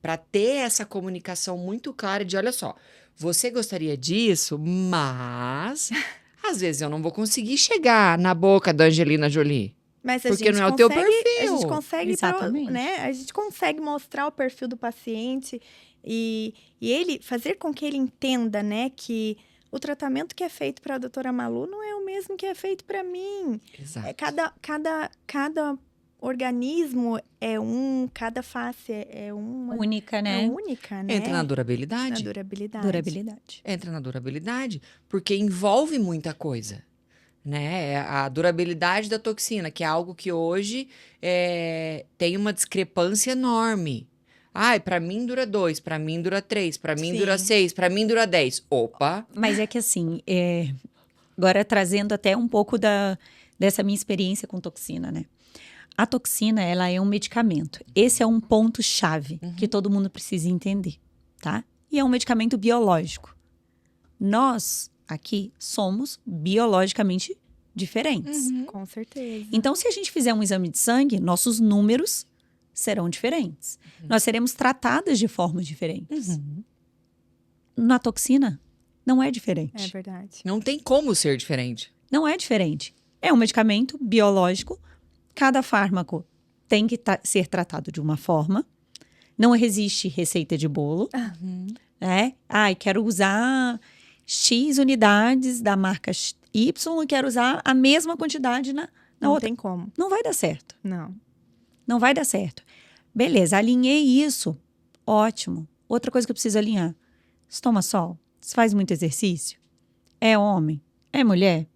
Para ter essa comunicação muito clara de, olha só, você gostaria disso, mas às vezes eu não vou conseguir chegar na boca da Angelina Jolie. Mas a Porque gente não é o teu consegue, a perfil. gente consegue, Exatamente. né? A gente consegue mostrar o perfil do paciente e ele fazer com que ele entenda, né, que o tratamento que é feito para a doutora Malu não é o mesmo que é feito para mim. Exato. Cada organismo é cada face é uma, única, é né? única, né? Entra na Na durabilidade. durabilidade. Durabilidade. Entra na durabilidade, porque envolve muita coisa. Né? A durabilidade da toxina, que é algo que hoje tem uma discrepância enorme. Ai, para mim dura 2, para mim dura 3, para mim Sim. dura 6, para mim dura 10. Opa! Mas é que assim, agora trazendo até um pouco dessa minha experiência com toxina, né? A toxina, ela é um medicamento. Esse é um ponto-chave que todo mundo precisa entender, tá? E é um medicamento biológico. Nós, aqui, somos biologicamente diferentes. Com certeza. Então, se a gente fizer um exame de sangue, nossos números serão diferentes. Nós seremos tratadas de formas diferentes. Na toxina, não é diferente. É verdade. Não tem como ser diferente. Não é diferente. É um medicamento biológico. Cada fármaco tem que ser tratado de uma forma. Não existe receita de bolo. Né? Ai, quero usar X unidades da marca Y e quero usar a mesma quantidade na Não outra. tem como. Não vai dar certo. Não. Não vai dar certo. Beleza, alinhei isso. Ótimo. Outra coisa que eu preciso alinhar. Você toma sol? Você faz muito exercício? É homem? É mulher?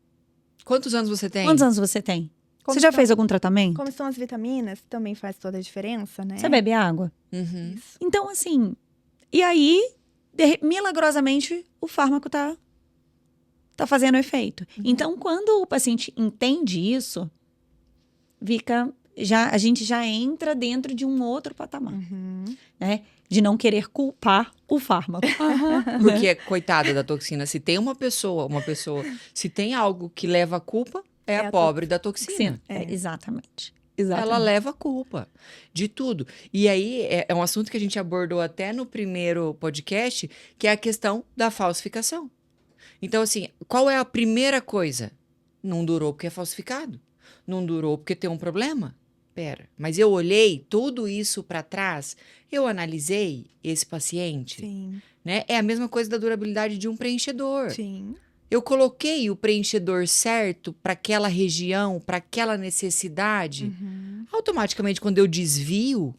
Quantos anos você tem? Quantos anos você tem? Como Você já estão- fez algum tratamento? Como são as vitaminas, também faz toda a diferença, né? Você bebe água? Uhum. Isso. Então, assim, e aí, milagrosamente, o fármaco tá fazendo efeito. Então, quando o paciente entende isso, a gente já entra dentro de um outro patamar, né? De não querer culpar o fármaco. Porque, coitada da toxina, se tem uma pessoa, se tem algo que leva a culpa, é a a pobre da toxina. Sim, É. exatamente. Ela leva a culpa de tudo. E aí é um assunto que a gente abordou até no primeiro podcast, que é a questão da falsificação. Então, assim, qual é a primeira coisa? Não durou porque é falsificado. Não durou porque tem um problema. Pera, mas eu olhei tudo isso para trás, eu analisei esse paciente, Sim, né? É a mesma coisa da durabilidade de um preenchedor. sim. Eu coloquei o preenchedor certo para aquela região, para aquela necessidade. Automaticamente, quando eu desvio,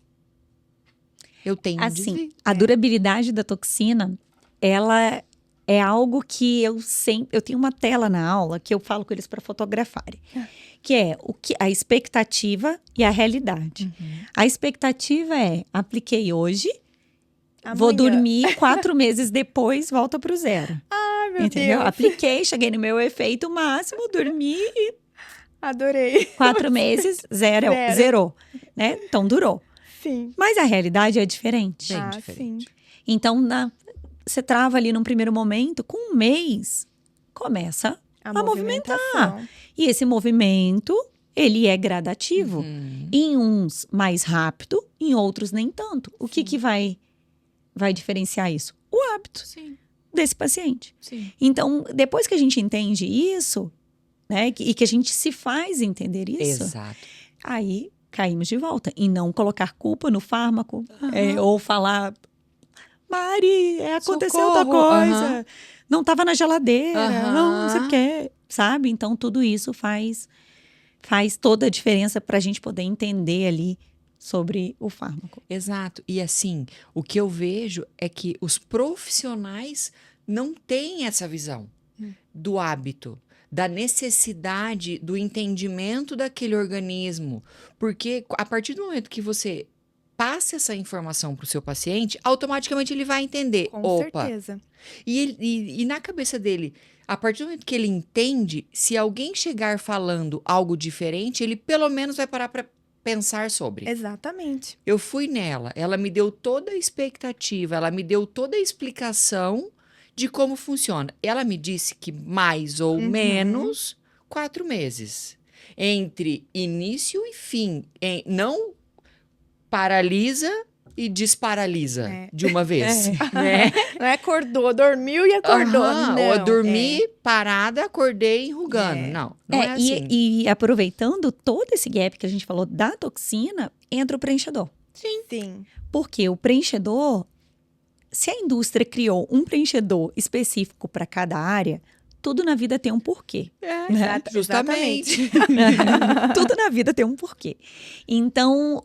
eu tenho um Assim, desvio. a durabilidade da toxina, ela é algo que eu tenho uma tela na aula que eu falo com eles para fotografarem, que é a expectativa e a realidade. A expectativa é, apliquei hoje, vou Amanhã. dormir 4 meses depois, volta pro zero. Ai, meu Entendeu? Deus. Apliquei, cheguei no meu efeito máximo, dormi e Adorei. 4 meses, zerou, né? Então, durou. Sim. Mas a realidade é diferente. Bem Ah, diferente. sim. Então, você trava ali num primeiro momento, com um mês, começa A a movimentar. movimentação. E esse movimento, ele é gradativo. Em uns mais rápido, em outros nem tanto. O que vai diferenciar isso? O hábito Sim, desse paciente. sim. Então, depois que a gente entende isso, né, e que a gente se faz entender isso, Exato. aí caímos de volta. E não colocar culpa no fármaco, ou falar, Mari, aconteceu outra Socorro, coisa, não estava na geladeira, não sei o Aham. quê, sabe? Então, tudo isso faz toda a diferença para a gente poder entender ali sobre o fármaco. Exato. E assim, o que eu vejo é que os profissionais não têm essa visão do hábito, da necessidade, do entendimento daquele organismo. Porque a partir do momento que você passa essa informação para o seu paciente, automaticamente ele vai entender. Com Opa! certeza. E na cabeça dele, a partir do momento que ele entende, se alguém chegar falando algo diferente, ele pelo menos vai parar para pensar sobre. Exatamente. Eu fui nela, ela me deu toda a expectativa, ela me deu toda a explicação de como funciona. Ela me disse que mais ou menos 4 meses. Entre início e fim. Não paralisa e desparalisa de uma vez. Né? Não é acordou, dormiu e acordou. Aham, Não, ou eu dormi parada, acordei enrugando. Não é assim. E aproveitando todo esse gap que a gente falou da toxina, entra o preenchedor. Sim. Porque o preenchedor, se a indústria criou um preenchedor específico para cada área, tudo na vida tem um porquê. Né? Justamente. Tudo na vida tem um porquê. Então,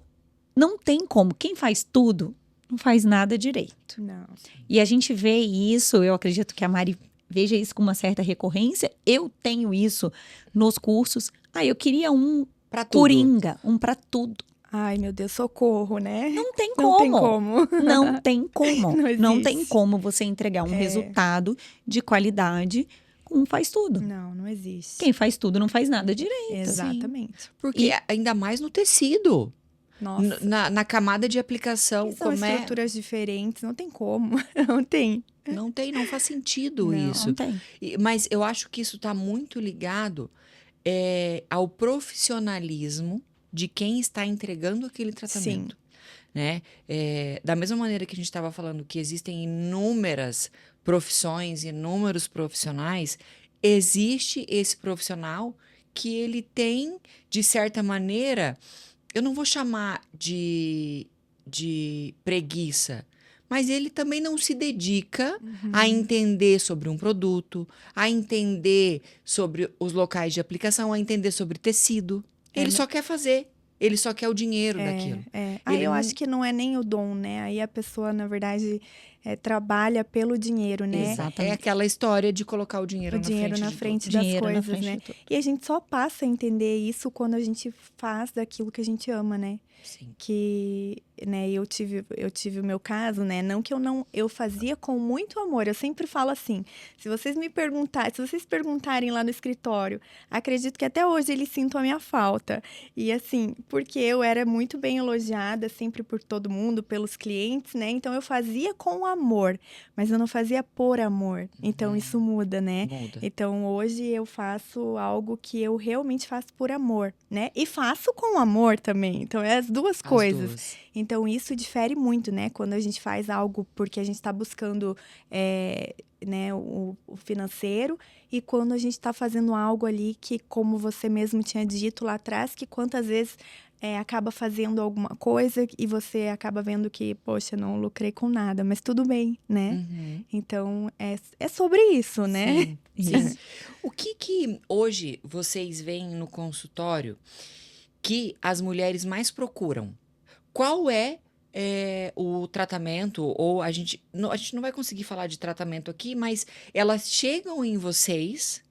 não tem como. Quem faz tudo, não faz nada direito. Não. E a gente vê isso, eu acredito que a Mari veja isso com uma certa recorrência. Eu tenho isso nos cursos. Eu queria um Pra tudo. coringa, um para tudo. Ai, meu Deus, socorro, né? Não tem Não como. tem como. Não tem como. Não Não existe. tem como você entregar um resultado de qualidade com um faz tudo. Não existe. Quem faz tudo não faz nada direito. Exatamente. Porque ainda mais no tecido. Nossa. Na camada de aplicação. E são estruturas diferentes, não tem como. Não tem. Não faz sentido Não. isso. Não tem. Mas eu acho que isso está muito ligado ao profissionalismo de quem está entregando aquele tratamento. Né? Da mesma maneira que a gente estava falando que existem inúmeras profissões, inúmeros profissionais, existe esse profissional que ele tem, de certa maneira, eu não vou chamar de preguiça, mas ele também não se dedica a entender sobre um produto, a entender sobre os locais de aplicação, a entender sobre tecido. Ele só quer fazer. Ele só quer o dinheiro daquilo. Aí Ele eu não- acho que não é nem o dom, né? Aí a pessoa, na verdade, trabalha pelo dinheiro, né? Exato. É aquela história de colocar o dinheiro O dinheiro na de frente tudo. das Dinheiro na coisas, frente né? de tudo. E a gente só passa a entender isso quando a gente faz daquilo que a gente ama, né? Sim. Que, né, eu tive o meu caso, né? Não que eu fazia com muito amor. Eu sempre falo assim, se vocês perguntarem lá no escritório, acredito que até hoje eles sintam a minha falta. E assim, porque eu era muito bem elogiada sempre por todo mundo, pelos clientes, né? Então eu fazia com amor, mas eu não fazia por amor. Então isso muda, né? Muda. Então hoje eu faço algo que eu realmente faço por amor, né? E faço com amor também. Então é as duas As coisas. duas. Então, isso difere muito, né? Quando a gente faz algo porque a gente está buscando né, o financeiro e quando a gente está fazendo algo ali que, como você mesmo tinha dito lá atrás, que quantas vezes acaba fazendo alguma coisa e você acaba vendo que, poxa, não lucrei com nada, mas tudo bem, né? Então, é sobre isso, né? Sim. Sim. O que hoje vocês veem no consultório que as mulheres mais procuram? Qual é o tratamento? Ou a gente não vai conseguir falar de tratamento aqui, mas elas chegam em vocês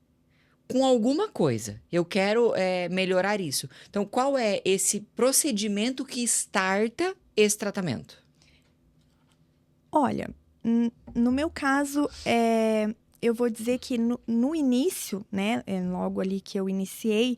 com alguma coisa. Eu quero melhorar isso. Então, qual é esse procedimento que starta esse tratamento? Olha, no meu caso, eu vou dizer que no início, né, logo ali que eu iniciei,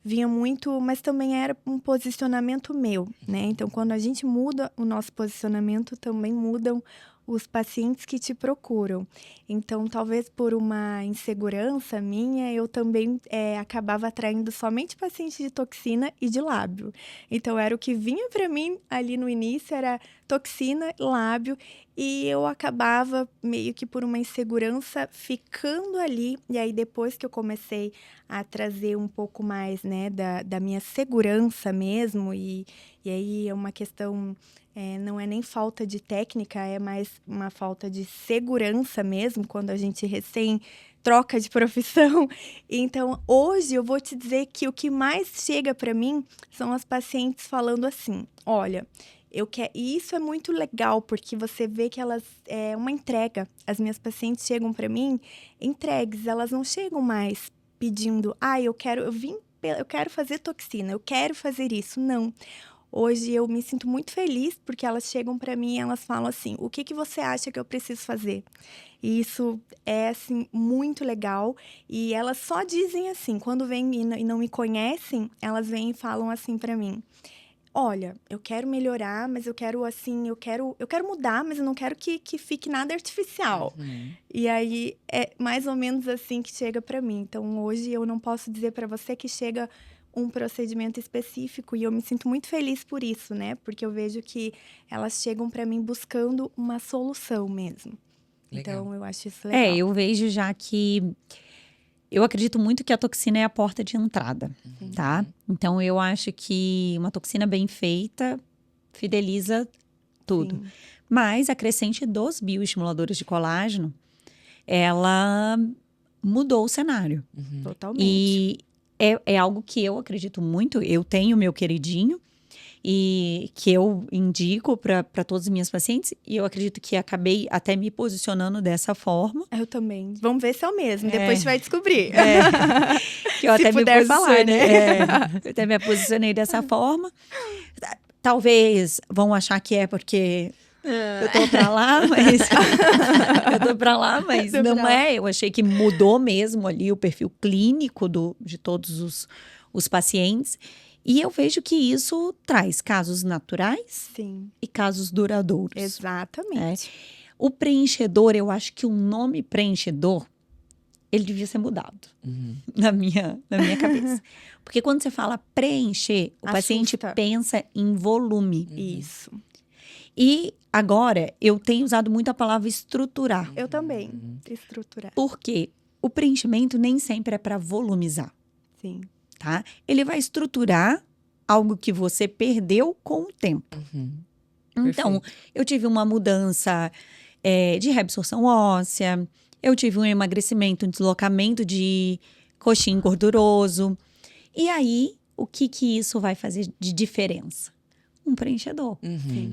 vinha muito, mas também era um posicionamento meu, né? Então, quando a gente muda o nosso posicionamento, também mudam os pacientes que te procuram. Então, talvez por uma insegurança minha, eu também acabava atraindo somente pacientes de toxina e de lábio. Então, era o que vinha para mim ali no início, era toxina, lábio, e eu acabava meio que por uma insegurança ficando ali. E aí, depois que eu comecei a trazer um pouco mais, né, da minha segurança mesmo, e aí é uma questão... não é nem falta de técnica, é mais uma falta de segurança mesmo, quando a gente recém troca de profissão. Então, hoje eu vou te dizer que o que mais chega para mim são as pacientes falando assim: olha, eu quero. E isso é muito legal, porque você vê que elas é uma entrega. As minhas pacientes chegam para mim entregues, elas não chegam mais pedindo, eu quero fazer toxina, eu quero fazer isso. Não. Hoje eu me sinto muito feliz porque elas chegam para mim e elas falam assim: o que você acha que eu preciso fazer? E isso é, assim, muito legal. E elas só dizem assim, quando vêm e não me conhecem, elas vêm e falam assim para mim: olha, eu quero melhorar, mas eu quero mudar, mas eu não quero que fique nada artificial. E aí, é mais ou menos assim que chega para mim. Então, hoje eu não posso dizer para você que chega um procedimento específico, e eu me sinto muito feliz por isso, né? Porque eu vejo que elas chegam para mim buscando uma solução mesmo. Legal. Então, eu acho isso legal. Eu vejo já que... Eu acredito muito que a toxina é a porta de entrada, tá? Então, eu acho que uma toxina bem feita fideliza tudo. Sim. Mas a crescente dos bioestimuladores de colágeno, ela mudou o cenário. Totalmente. E é algo que eu acredito muito. Eu tenho meu queridinho e que eu indico para todas as minhas pacientes. E eu acredito que acabei até me posicionando dessa forma. Eu também. Vamos ver se é o mesmo. Depois a gente vai descobrir. Que eu Se até puder me falar, né? eu até me posicionei dessa forma. Talvez vão achar que é porque eu tô pra lá, mas não é. Eu achei que mudou mesmo ali o perfil clínico de todos os pacientes. E eu vejo que isso traz casos naturais Sim, e casos duradouros. exatamente. O preenchedor, eu acho que o nome preenchedor, ele devia ser mudado na minha cabeça. Porque quando você fala preencher, o paciente pensa em volume. Isso. E agora, eu tenho usado muito a palavra estruturar. Eu também. Estruturar. Porque o preenchimento nem sempre é para volumizar, Sim. tá? Ele vai estruturar algo que você perdeu com o tempo. Então, eu tive uma mudança de reabsorção óssea, eu tive um emagrecimento, um deslocamento de coxim gorduroso. E aí, o que isso vai fazer de diferença? Um preenchedor.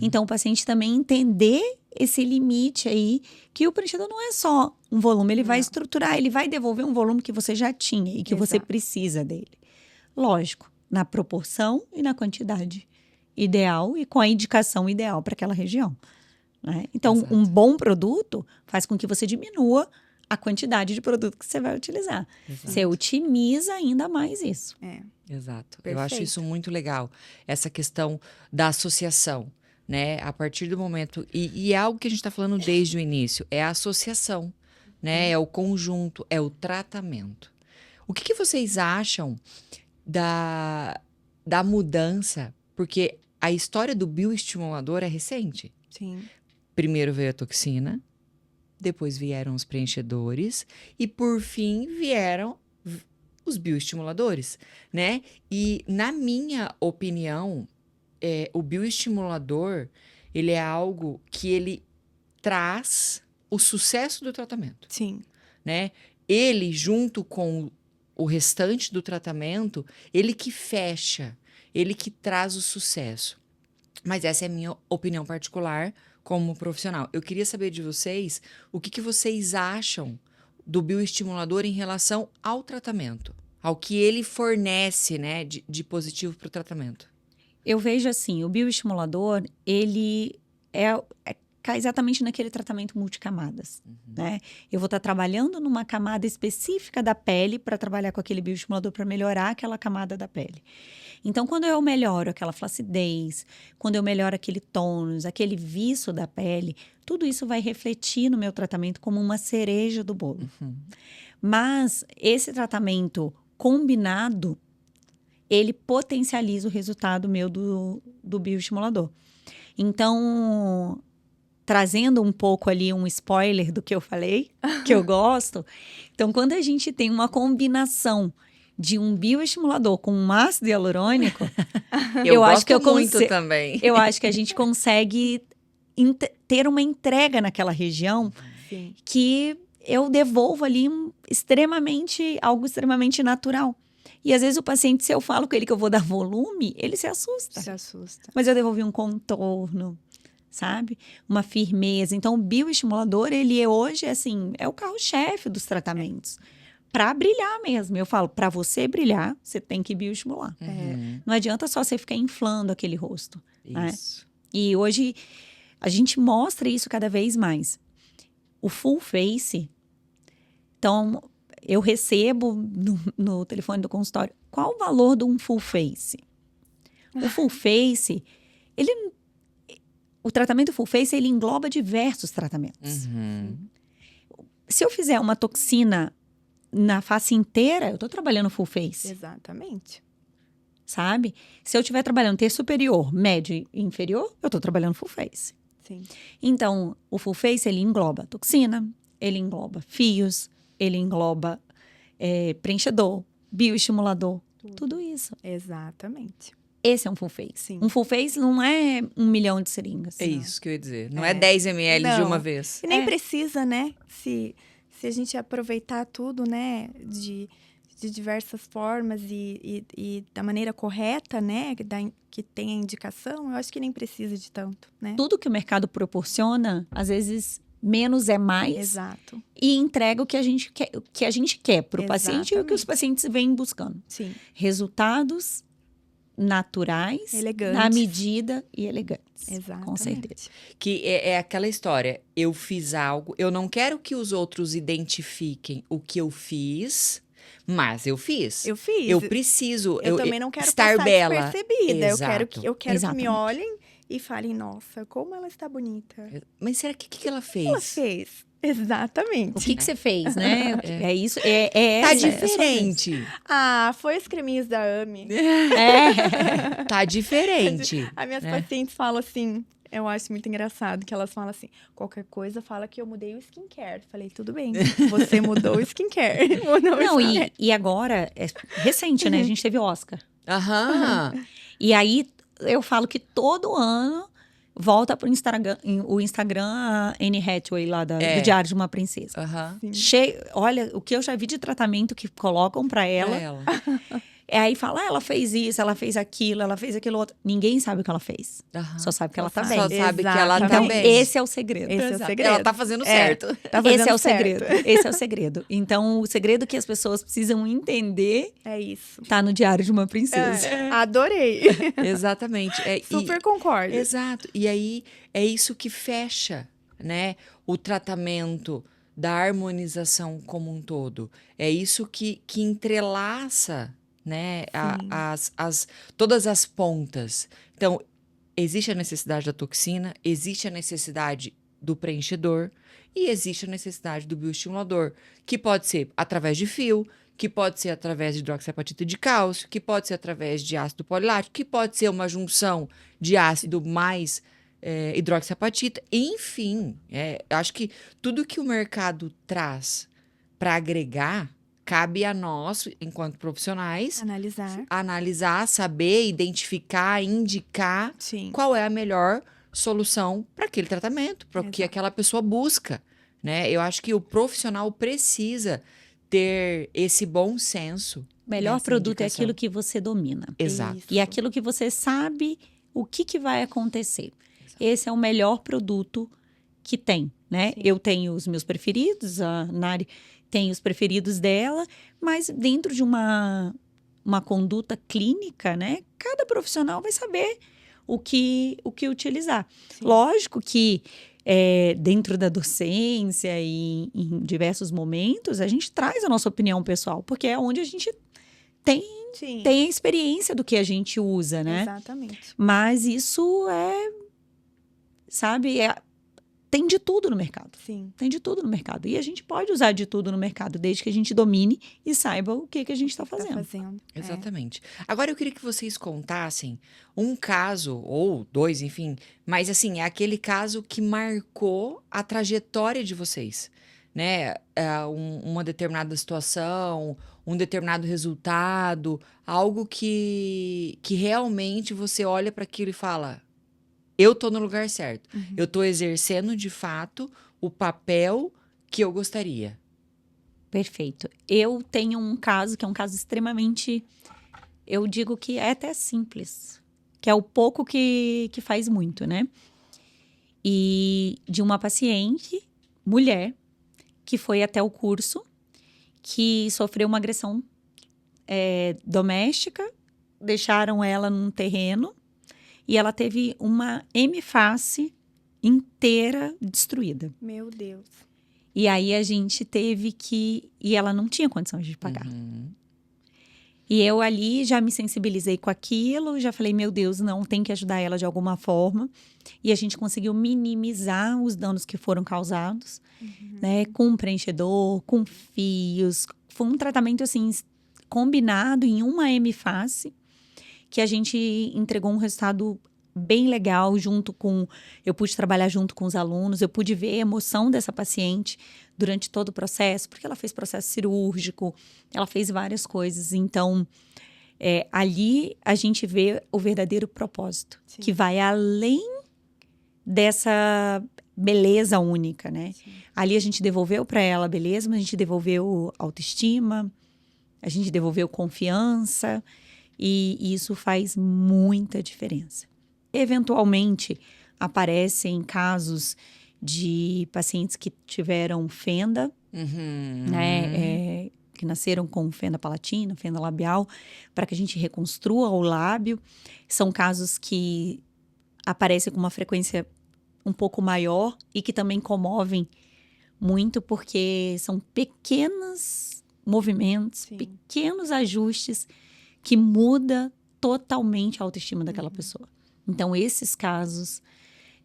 Então, o paciente também entender esse limite aí, que o preenchedor não é só um volume, ele vai estruturar, ele vai devolver um volume que você já tinha e que você precisa dele. Lógico, na proporção e na quantidade ideal e com a indicação ideal para aquela região. Né? Então, um bom produto faz com que você diminua a quantidade de produto que você vai utilizar. Você otimiza ainda mais isso. Exato. Perfeito. Eu acho isso muito legal. Essa questão da associação, né? A partir do momento... E é algo que a gente está falando desde o início. É a associação, né? É o conjunto, é o tratamento. O que vocês acham da mudança? Porque a história do bioestimulador é recente. Sim. Primeiro veio a toxina, depois vieram os preenchedores e, por fim, vieram os bioestimuladores, né? E, na minha opinião, o bioestimulador, ele é algo que ele traz o sucesso do tratamento. Sim. Né? Ele, junto com o restante do tratamento, ele que fecha, ele que traz o sucesso. Mas essa é a minha opinião particular como profissional. Eu queria saber de vocês o que vocês acham do bioestimulador em relação ao tratamento, ao que ele fornece, né, de positivo para o tratamento. Eu vejo assim, o bioestimulador, ele cai exatamente naquele tratamento multicamadas, né? Eu vou estar trabalhando numa camada específica da pele para trabalhar com aquele bioestimulador para melhorar aquela camada da pele. Então, quando eu melhoro aquela flacidez, quando eu melhoro aquele tônus, aquele viço da pele, tudo isso vai refletir no meu tratamento como uma cereja do bolo. Mas esse tratamento combinado, ele potencializa o resultado meu do bioestimulador. Então, trazendo um pouco ali um spoiler do que eu falei, que eu gosto. Então, quando a gente tem uma combinação de um bioestimulador com um ácido hialurônico, eu acho que também. Eu acho que a gente consegue ter uma entrega naquela região que eu devolvo ali algo extremamente natural. E às vezes o paciente, se eu falo com ele que eu vou dar volume, ele se assusta. Se assusta. Mas eu devolvi um contorno, sabe? Uma firmeza. Então, o bioestimulador, ele hoje, assim, é o carro-chefe dos tratamentos. Para brilhar mesmo. Eu falo, para você brilhar, você tem que bioestimular. Não adianta só você ficar inflando aquele rosto. Né? Isso. E hoje, a gente mostra isso cada vez mais. O full face. Então, eu recebo no telefone do consultório, qual o valor de um full face? O full face, o tratamento full face, ele engloba diversos tratamentos. Se eu fizer uma toxina na face inteira, eu estou trabalhando full face, Exatamente. sabe? Se eu estiver trabalhando terço superior, médio e inferior, eu estou trabalhando full face. Sim. Então, o full face, ele engloba toxina, ele engloba fios, ele engloba preenchedor, bioestimulador, tudo isso. Exatamente. Esse é um full face. Sim. Um full face não é 1 milhão de seringas. É isso que eu ia dizer. Não é 10 ml de Não. uma vez. E nem precisa, né? Se a gente aproveitar tudo, né? De diversas formas e da maneira correta, né? Que tem a indicação, eu acho que nem precisa de tanto, né? Tudo que o mercado proporciona, às vezes, menos é mais. Exato. E entrega o que a gente quer para o paciente e o que os Exatamente. pacientes vêm buscando. Sim. Resultados naturais, Elegantes. na medida e elegantes. Exatamente. Com certeza. Que é aquela história. Eu fiz algo, eu não quero que os outros identifiquem o que eu fiz, mas eu fiz. Eu fiz. Eu preciso Eu também não quero estar passar bela. despercebida. Exato. Eu quero que me Exatamente. olhem e falem, nossa, como ela está bonita. Mas será que ela fez? Ela fez. Exatamente. O que você fez, né? É isso. Tá essa- diferente. Ah, foi os creminhos da AMI. Tá diferente. As minhas É. pacientes falam assim, eu acho muito engraçado, que elas falam assim, qualquer coisa fala que eu mudei o skincare. Falei, tudo bem, você mudou o skincare. Mudou o Não, skincare. e agora, é recente, né? A gente teve Oscar. Aham. E aí, eu falo que todo ano volta pro o Instagram a Anne Hathaway lá do Diário de uma Princesa. Aham. Olha, o que eu já vi de tratamento que colocam pra ela. É ela. Aí fala, ela fez isso, ela fez aquilo outro. Ninguém sabe o que ela fez. Aham. Só sabe que ela tá sabe. bem. Só sabe que ela tá Então, bem. esse é o segredo. Esse é o Exato. segredo. Ela tá fazendo É. certo. Tá fazendo Esse é o certo. segredo. Esse é o segredo. Então, o segredo que as pessoas precisam entender É isso. tá no Diário de uma Princesa. Adorei. Exatamente. Super concordo. Exato. E aí é isso que fecha, né, o tratamento da harmonização como um todo. É isso que entrelaça, né, todas as pontas. Então, existe a necessidade da toxina, existe a necessidade do preenchedor e existe a necessidade do bioestimulador, que pode ser através de fio, que pode ser através de hidroxiapatita de cálcio, que pode ser através de ácido polilático, que pode ser uma junção de ácido mais hidroxiapatita. Enfim, acho que tudo que o mercado traz para agregar, cabe a nós, enquanto profissionais, analisar, saber, identificar, indicar Sim. qual é a melhor solução para aquele tratamento, para o que aquela pessoa busca, né? Eu acho que o profissional precisa ter esse bom senso. Melhor nessa produto é indicação. aquilo que você domina. Exato. Isso. E aquilo que você sabe o que vai acontecer. Esse é o melhor produto que tem, né? Sim. Eu tenho os meus preferidos, a Nari tem os preferidos dela, mas dentro de uma conduta clínica, né? Cada profissional vai saber o que utilizar. Sim. Lógico que dentro da docência e em diversos momentos, a gente traz a nossa opinião pessoal, porque é onde a gente tem Sim. a experiência do que a gente usa, né? Exatamente. Mas isso sabe, tem de tudo no mercado. Sim. Tem de tudo no mercado. E a gente pode usar de tudo no mercado, desde que a gente domine e saiba o que a gente está Tá fazendo. fazendo. Exatamente. Agora eu queria que vocês contassem um caso, ou dois, enfim, mas assim, é aquele caso que marcou a trajetória de vocês, né? Uma determinada situação, um determinado resultado, algo que realmente você olha para aquilo e fala: eu tô no lugar certo. Uhum. Eu tô exercendo de fato o papel que eu gostaria. Perfeito. Eu tenho um caso que é um caso extremamente, eu digo que é até simples, que é o pouco que faz muito, né? E de uma paciente, mulher, que foi até o curso, que sofreu uma agressão doméstica, deixaram ela num terreno e ela teve uma hemiface inteira destruída. Meu Deus. E aí a gente teve que... E ela não tinha condições de pagar. E eu ali já me sensibilizei com aquilo, já falei, meu Deus, não, tem que ajudar ela de alguma forma. E a gente conseguiu minimizar os danos que foram causados, né? Com preenchedor, com fios. Foi um tratamento, assim, combinado em uma hemiface, que a gente entregou um resultado bem legal junto com... Eu pude trabalhar junto com os alunos, eu pude ver a emoção dessa paciente durante todo o processo, porque ela fez processo cirúrgico, ela fez várias coisas. Então, ali a gente vê o verdadeiro propósito, Sim. que vai além dessa beleza única, né? Sim. Ali a gente devolveu para ela a beleza, mas a gente devolveu autoestima, a gente devolveu confiança, e isso faz muita diferença. Eventualmente, aparecem casos de pacientes que tiveram fenda, né? Que nasceram com fenda palatina, fenda labial, para que a gente reconstrua o lábio. São casos que aparecem com uma frequência um pouco maior e que também comovem muito, porque são pequenos movimentos, Sim. pequenos ajustes que muda totalmente a autoestima daquela pessoa. Então, esses casos,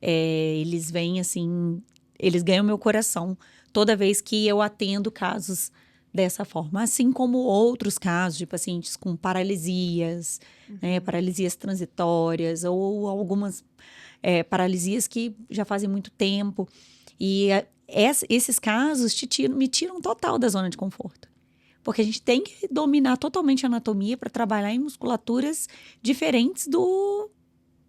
eles vêm assim, eles ganham meu coração toda vez que eu atendo casos dessa forma. Assim como outros casos de pacientes com paralisias, né, paralisias transitórias ou algumas paralisias que já fazem muito tempo. E esses casos me tiram total da zona de conforto. Porque a gente tem que dominar totalmente a anatomia para trabalhar em musculaturas diferentes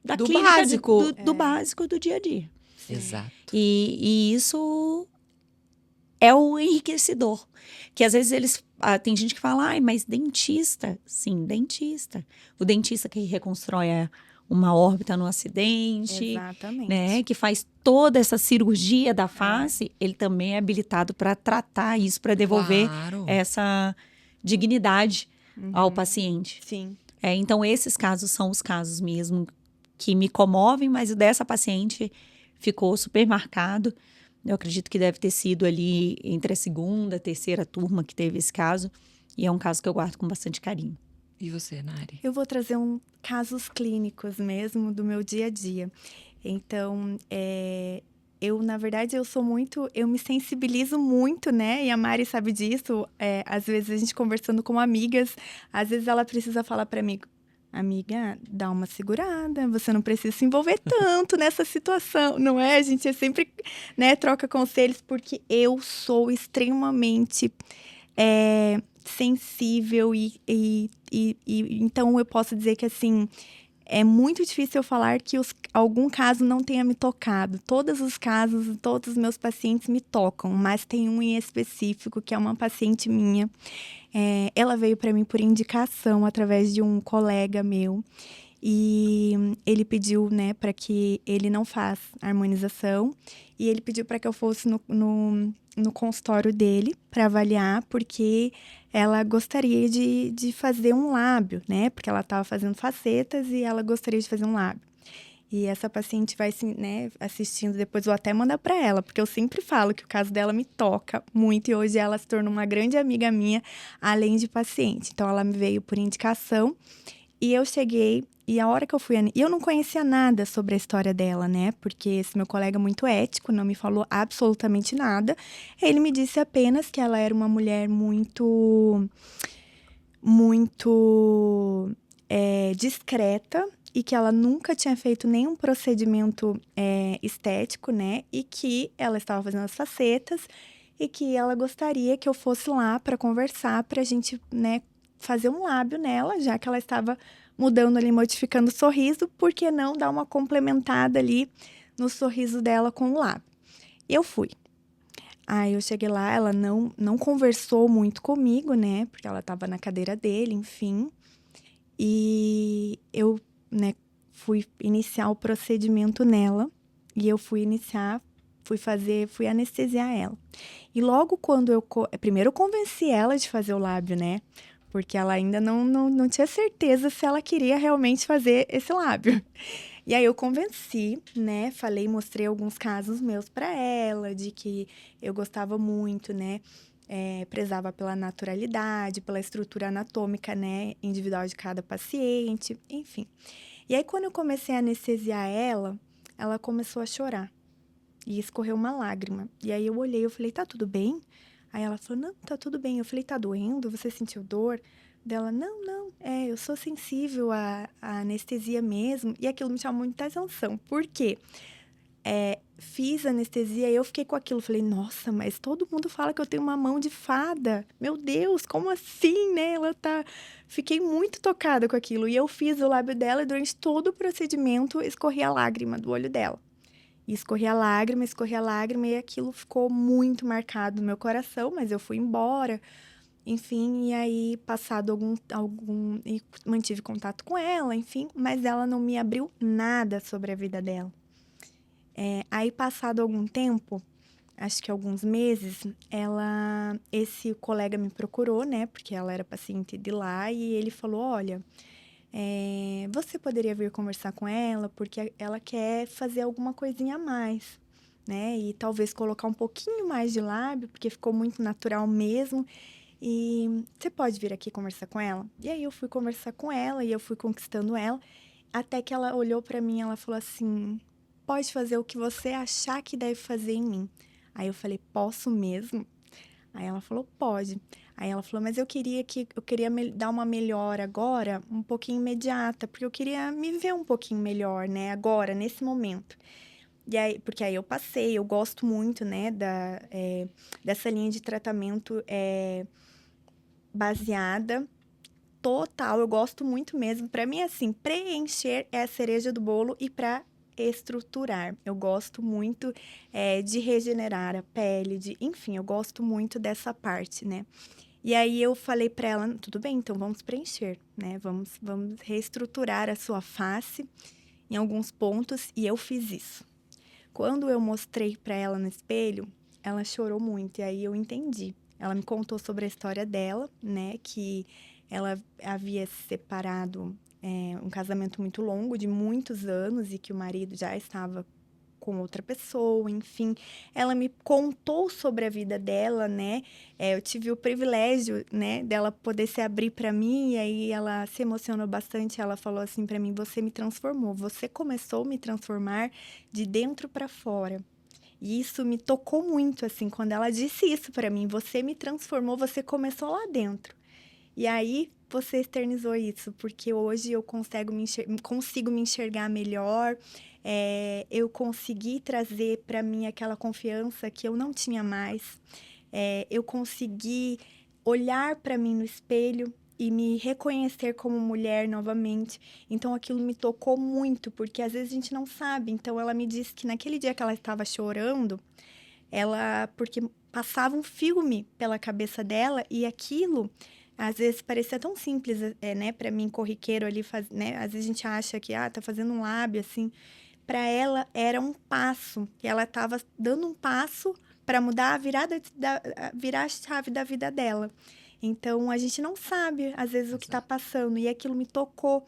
da Do clínica básico. do básico do dia a dia. Sim. Exato. E isso é o enriquecedor. Que às vezes tem gente que fala, ai, mas dentista. Sim, dentista. O dentista que reconstrói uma órbita no acidente, Exatamente. né? Que faz toda essa cirurgia da face, ele também é habilitado para tratar isso, para devolver Claro. essa dignidade ao paciente. Sim. Então, esses casos são os casos mesmo que me comovem, mas o dessa paciente ficou super marcado. Eu acredito que deve ter sido ali entre a segunda, terceira turma que teve esse caso. E é um caso que eu guardo com bastante carinho. E você, Nari? Eu vou trazer casos clínicos mesmo do meu dia a dia. Então, na verdade, eu me sensibilizo muito, né? E a Mari sabe disso. Às vezes, a gente conversando com amigas, às vezes ela precisa falar para mim, amiga, dá uma segurada, você não precisa se envolver tanto nessa situação, não é? A gente sempre, né, troca conselhos, porque eu sou extremamente sensível e então eu posso dizer que, assim, é muito difícil eu falar que algum caso não tenha me tocado. Todos os casos, todos os meus pacientes me tocam, mas tem um em específico que é uma paciente minha. Ela veio para mim por indicação através de um colega meu. E ele pediu, né, para que ele não faça harmonização. E ele pediu para que eu fosse no consultório dele para avaliar, porque ela gostaria de fazer um lábio, né? Porque ela estava fazendo facetas e ela gostaria de fazer um lábio. E essa paciente vai, né, assistindo depois, vou até mandar para ela, porque eu sempre falo que o caso dela me toca muito e hoje ela se tornou uma grande amiga minha, além de paciente. Então, ela me veio por indicação e eu cheguei, e a hora que eu fui... E eu não conhecia nada sobre a história dela, né? Porque esse meu colega é muito ético, não me falou absolutamente nada. Ele me disse apenas que ela era uma mulher muito discreta, e que ela nunca tinha feito nenhum procedimento estético, né? E que ela estava fazendo as facetas e que ela gostaria que eu fosse lá para conversar, para a gente, né, fazer um lábio nela, já que ela estava mudando ali, modificando o sorriso, por que não dar uma complementada ali no sorriso dela com o lábio? Eu fui. Aí eu cheguei lá, ela não conversou muito comigo, né? Porque ela tava na cadeira dele, enfim. E eu, né, fui iniciar o procedimento nela. E eu fui anestesiar ela. E logo quando primeiro eu convenci ela de fazer o lábio, né? Porque ela ainda não tinha certeza se ela queria realmente fazer esse lábio. E aí eu convenci, né? Mostrei alguns casos meus para ela, de que eu gostava muito, né? Prezava pela naturalidade, pela estrutura anatômica, né? Individual de cada paciente, enfim. E aí, quando eu comecei a anestesiar ela, ela começou a chorar. E escorreu uma lágrima. E aí eu olhei, eu falei, tá tudo bem? Aí ela falou, não, tá tudo bem. Eu falei, tá doendo? Você sentiu dor? Dela, não, eu sou sensível à anestesia mesmo. E aquilo me chamou muita atenção. Por quê? Fiz anestesia e eu fiquei com aquilo. Falei, nossa, mas todo mundo fala que eu tenho uma mão de fada. Meu Deus, como assim, né? Fiquei muito tocada com aquilo. E eu fiz o lábio dela e durante todo o procedimento escorria a lágrima do olho dela. E escorria lágrima, e aquilo ficou muito marcado no meu coração, mas eu fui embora. Enfim, e aí, passado e mantive contato com ela, enfim, mas ela não me abriu nada sobre a vida dela. Aí, passado algum tempo, acho que alguns meses, esse colega me procurou, né, porque ela era paciente de lá, e ele falou, olha, você poderia vir conversar com ela, porque ela quer fazer alguma coisinha a mais, né? E talvez colocar um pouquinho mais de lábio, porque ficou muito natural mesmo. E você pode vir aqui conversar com ela? E aí eu fui conversar com ela e eu fui conquistando ela, até que ela olhou pra mim e ela falou assim: pode fazer o que você achar que deve fazer em mim. Aí eu falei: posso mesmo? Aí ela falou: pode. Aí ela falou: mas eu queria dar uma melhora agora, um pouquinho imediata, porque eu queria me ver um pouquinho melhor, né, agora, nesse momento. E aí, porque aí eu gosto muito, né, dessa linha de tratamento baseada total, eu gosto muito mesmo. Para mim, assim, preencher é a cereja do bolo e para estruturar. Eu gosto muito de regenerar a pele, enfim, eu gosto muito dessa parte, né? E aí eu falei para ela, tudo bem, então vamos preencher, né? Vamos reestruturar a sua face em alguns pontos e eu fiz isso. Quando eu mostrei para ela no espelho, ela chorou muito e aí eu entendi. Ela me contou sobre a história dela, né? Que ela havia se separado, um casamento muito longo, de muitos anos, e que o marido já estava com outra pessoa, enfim. Ela me contou sobre a vida dela, né? Eu tive o privilégio, né, dela poder se abrir para mim, e aí ela se emocionou bastante. Ela falou assim para mim: você me transformou, você começou a me transformar de dentro para fora. E isso me tocou muito, assim, quando ela disse isso para mim: você me transformou, você começou lá dentro. E aí você externizou isso, porque hoje eu consigo me enxergar melhor, eu consegui trazer para mim aquela confiança que eu não tinha mais, eu consegui olhar para mim no espelho e me reconhecer como mulher novamente. Então aquilo me tocou muito, porque às vezes a gente não sabe. Então ela me disse que naquele dia que ela estava chorando, porque passava um filme pela cabeça dela e aquilo às vezes parecia tão simples, né, para mim corriqueiro ali, né? Às vezes a gente acha que tá fazendo um lábio assim, para ela era um passo, que ela estava dando um passo para mudar virar a chave da vida dela. Então a gente não sabe às vezes o que está passando e aquilo me tocou.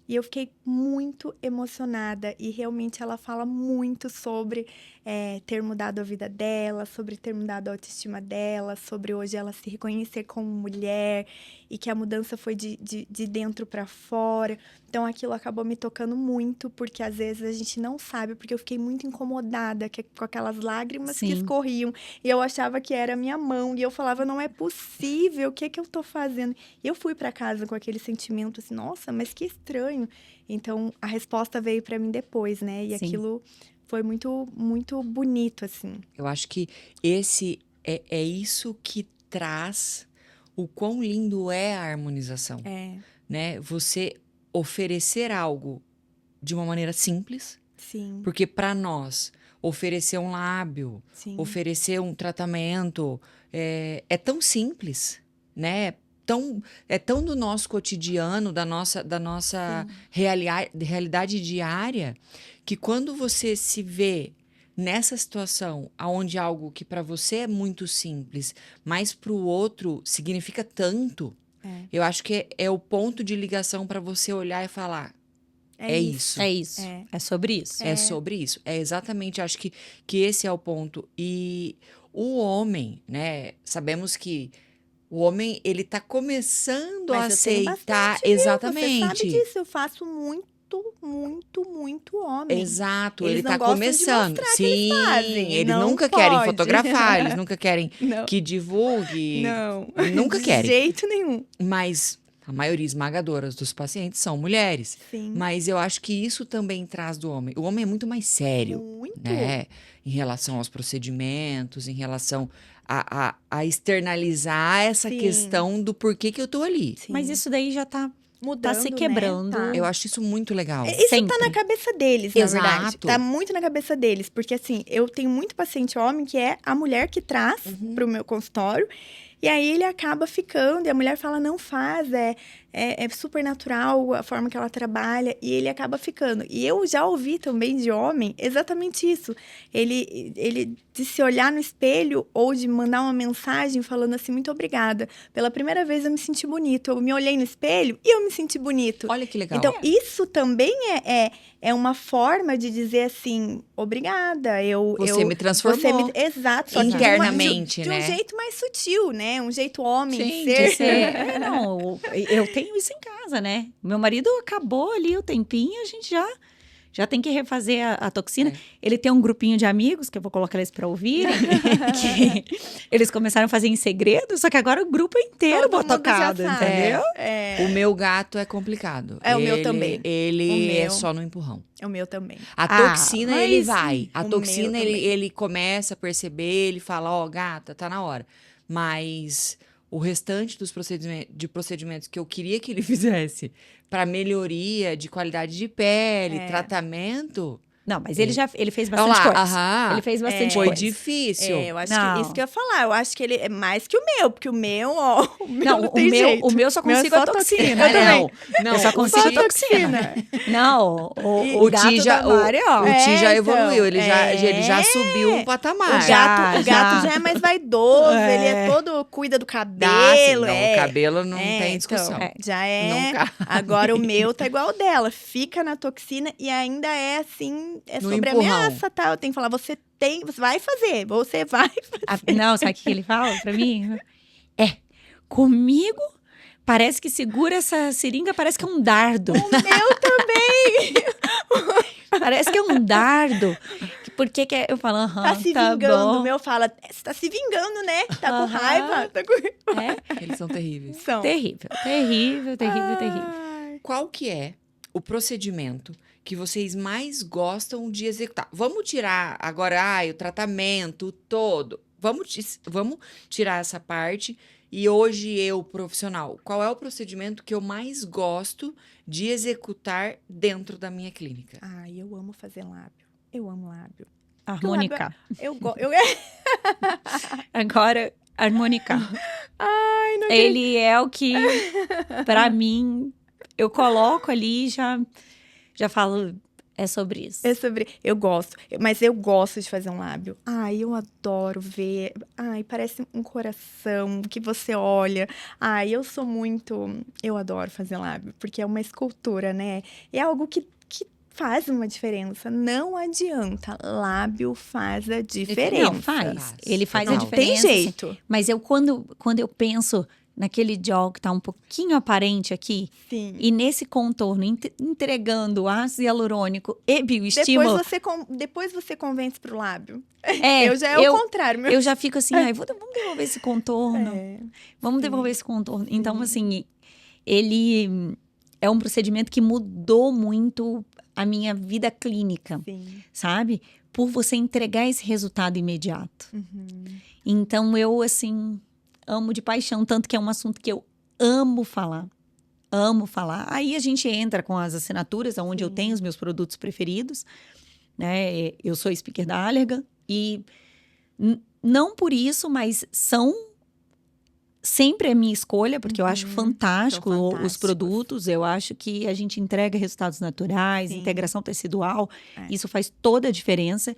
E eu fiquei muito emocionada e realmente ela fala muito sobre ter mudado a vida dela, sobre ter mudado a autoestima dela, sobre hoje ela se reconhecer como mulher e que a mudança foi de dentro para fora. Então aquilo acabou me tocando muito, porque às vezes a gente não sabe, porque eu fiquei muito incomodada com aquelas lágrimas que Sim. escorriam e eu achava que era a minha mão e eu falava: não é possível, o que é que eu tô fazendo? E eu fui para casa com aquele sentimento assim: nossa, mas que estranho. Então a resposta veio para mim depois, né? E Sim. aquilo foi muito muito bonito assim. Eu acho que esse é isso que traz o quão lindo é a harmonização, né? Você oferecer algo de uma maneira simples, Sim. porque para nós oferecer um lábio, Sim. oferecer um tratamento. É tão simples, né? É tão do nosso cotidiano, da nossa realidade diária, que quando você se vê nessa situação, onde algo que para você é muito simples, mas para o outro significa tanto, eu acho que é o ponto de ligação para você olhar e falar, é isso. É isso. É sobre isso. É sobre isso. É exatamente, acho que esse é o ponto. E o homem, né? Sabemos que o homem, ele tá começando a Mas eu tenho aceitar. bastante, viu? Exatamente. Você sabe disso, eu faço muito homem. Exato, Eles ele não tá gostam de começando. mostrar que Sim, eles fazem, eles não nunca querem pode. fotografar, eles nunca querem Não. que divulgue. Não. Nunca de querem. jeito nenhum. Mas a maioria esmagadora dos pacientes são mulheres. Sim. Mas eu acho que isso também traz do homem. O homem é muito mais sério, Muito. né? Em relação aos procedimentos, em relação a externalizar essa Sim. questão do porquê que eu tô ali. Sim. Mas isso daí já tá mudando, se né? quebrando. Tá. Eu acho isso muito legal. Isso Sempre. tá na cabeça deles, na Exato. verdade. Tá muito na cabeça deles. Porque, assim, eu tenho muito paciente homem que é a mulher que traz pro meu consultório. E aí ele acaba ficando, e a mulher fala, não faz, é super natural a forma que ela trabalha, e ele acaba ficando. E eu já ouvi também de homem exatamente isso. Ele de se olhar no espelho ou de mandar uma mensagem falando assim, muito obrigada. Pela primeira vez eu me senti bonito. Eu me olhei no espelho e eu me senti bonito. Olha que legal. Então, isso também é uma forma de dizer assim, obrigada, Você me transformou. Exato. Só que internamente, de né? um jeito mais sutil, né? Um jeito homem Sim, de ser. De ser- não, eu tenho isso em casa, né? Meu marido acabou ali o tempinho, a gente já tem que refazer a toxina. É. Ele tem um grupinho de amigos, que eu vou colocar eles para ouvirem, que eles começaram a fazer em segredo, só que agora o grupo inteiro Todo mundo botocado, já sabe. entendeu? O meu gato é complicado. É, o meu também. Ele O é meu. só no empurrão. É o meu também. A Ah, toxina, mas ele vai. A o toxina, meu ele, também. ele começa a perceber, ele fala, ó, gata, tá na hora. Mas o restante dos procedimentos que eu queria que ele fizesse para melhoria de qualidade de pele, tratamento... Não, mas ele fez Olha bastante lá, coisa. aham. Ele fez bastante Foi coisa. difícil. Eu acho Não. que isso que eu ia falar. Eu acho que ele é mais que o meu, porque o meu, ó. O meu Não, não tem o jeito. meu só Meu é consigo só a toxina. toxina. Eu também. Não, Eu só o consigo a Ti- toxina. Não, o gato Ti já, da Mari, ó. o Ti já então, evoluiu, ele já subiu um patamar. O Já. gato já é mais vaidoso, É. ele é todo, cuida do Dá, cabelo. sim, não, o cabelo não tem discussão. Então, já é. Nunca. Agora o meu tá igual o dela. Fica na toxina e ainda é assim, é No sobre empurrão. ameaça, tá? Eu tenho que falar, você vai fazer, você vai fazer. Não, sabe o que ele fala pra mim? Comigo, parece que segura essa seringa, parece que é um dardo. O meu também. Parece que é um dardo. Por que que eu falo, aham, Tá se tá vingando. bom. O meu fala, você tá se vingando, né? Tá com Aham. raiva. Tá com... É Eles são terríveis. São. terrível, terrível, terrível, terrível. Ai. Qual que é o procedimento que vocês mais gostam de executar? Vamos tirar agora o tratamento todo. Vamos tirar essa parte. E hoje eu, profissional, qual é o procedimento que eu mais gosto de executar dentro da minha clínica? Ai, eu amo fazer lábio. Eu amo lábio. Harmonica. Eu Agora, harmonica. Ai, não Ele é o que, pra mim, eu coloco ali e já falo, é sobre isso. É sobre. Eu gosto, mas eu gosto de fazer um lábio. Ai, eu adoro ver. Ai, parece um coração que você olha. Ai, eu sou muito. Eu adoro fazer lábio, porque é uma escultura, né? É algo que faz uma diferença. Não adianta. Lábio faz a diferença. Não, faz. Ele faz a Não tem diferença. assim. jeito. Mas eu, quando eu penso naquele gel que tá um pouquinho aparente aqui, Sim. e nesse contorno, entregando ácido hialurônico e bioestímulo, Depois você convence pro lábio. é, eu já é o contrário. Meu. eu já fico assim, ai, vamos devolver esse contorno. É, Vamos sim. devolver esse contorno. Então, assim, ele é um procedimento que mudou muito a minha vida clínica, sim. sabe? Por você entregar esse resultado imediato. Uhum. Então, eu, assim, amo de paixão. Tanto que é um assunto que eu amo falar. Amo falar. Aí a gente entra com as assinaturas, onde eu tenho os meus produtos preferidos. né? Eu sou speaker da Allergan e não por isso, mas são sempre a minha escolha, porque eu acho fantástico São os fantásticos. produtos. Eu acho que a gente entrega resultados naturais, Sim. integração tecidual. É. Isso faz toda a diferença.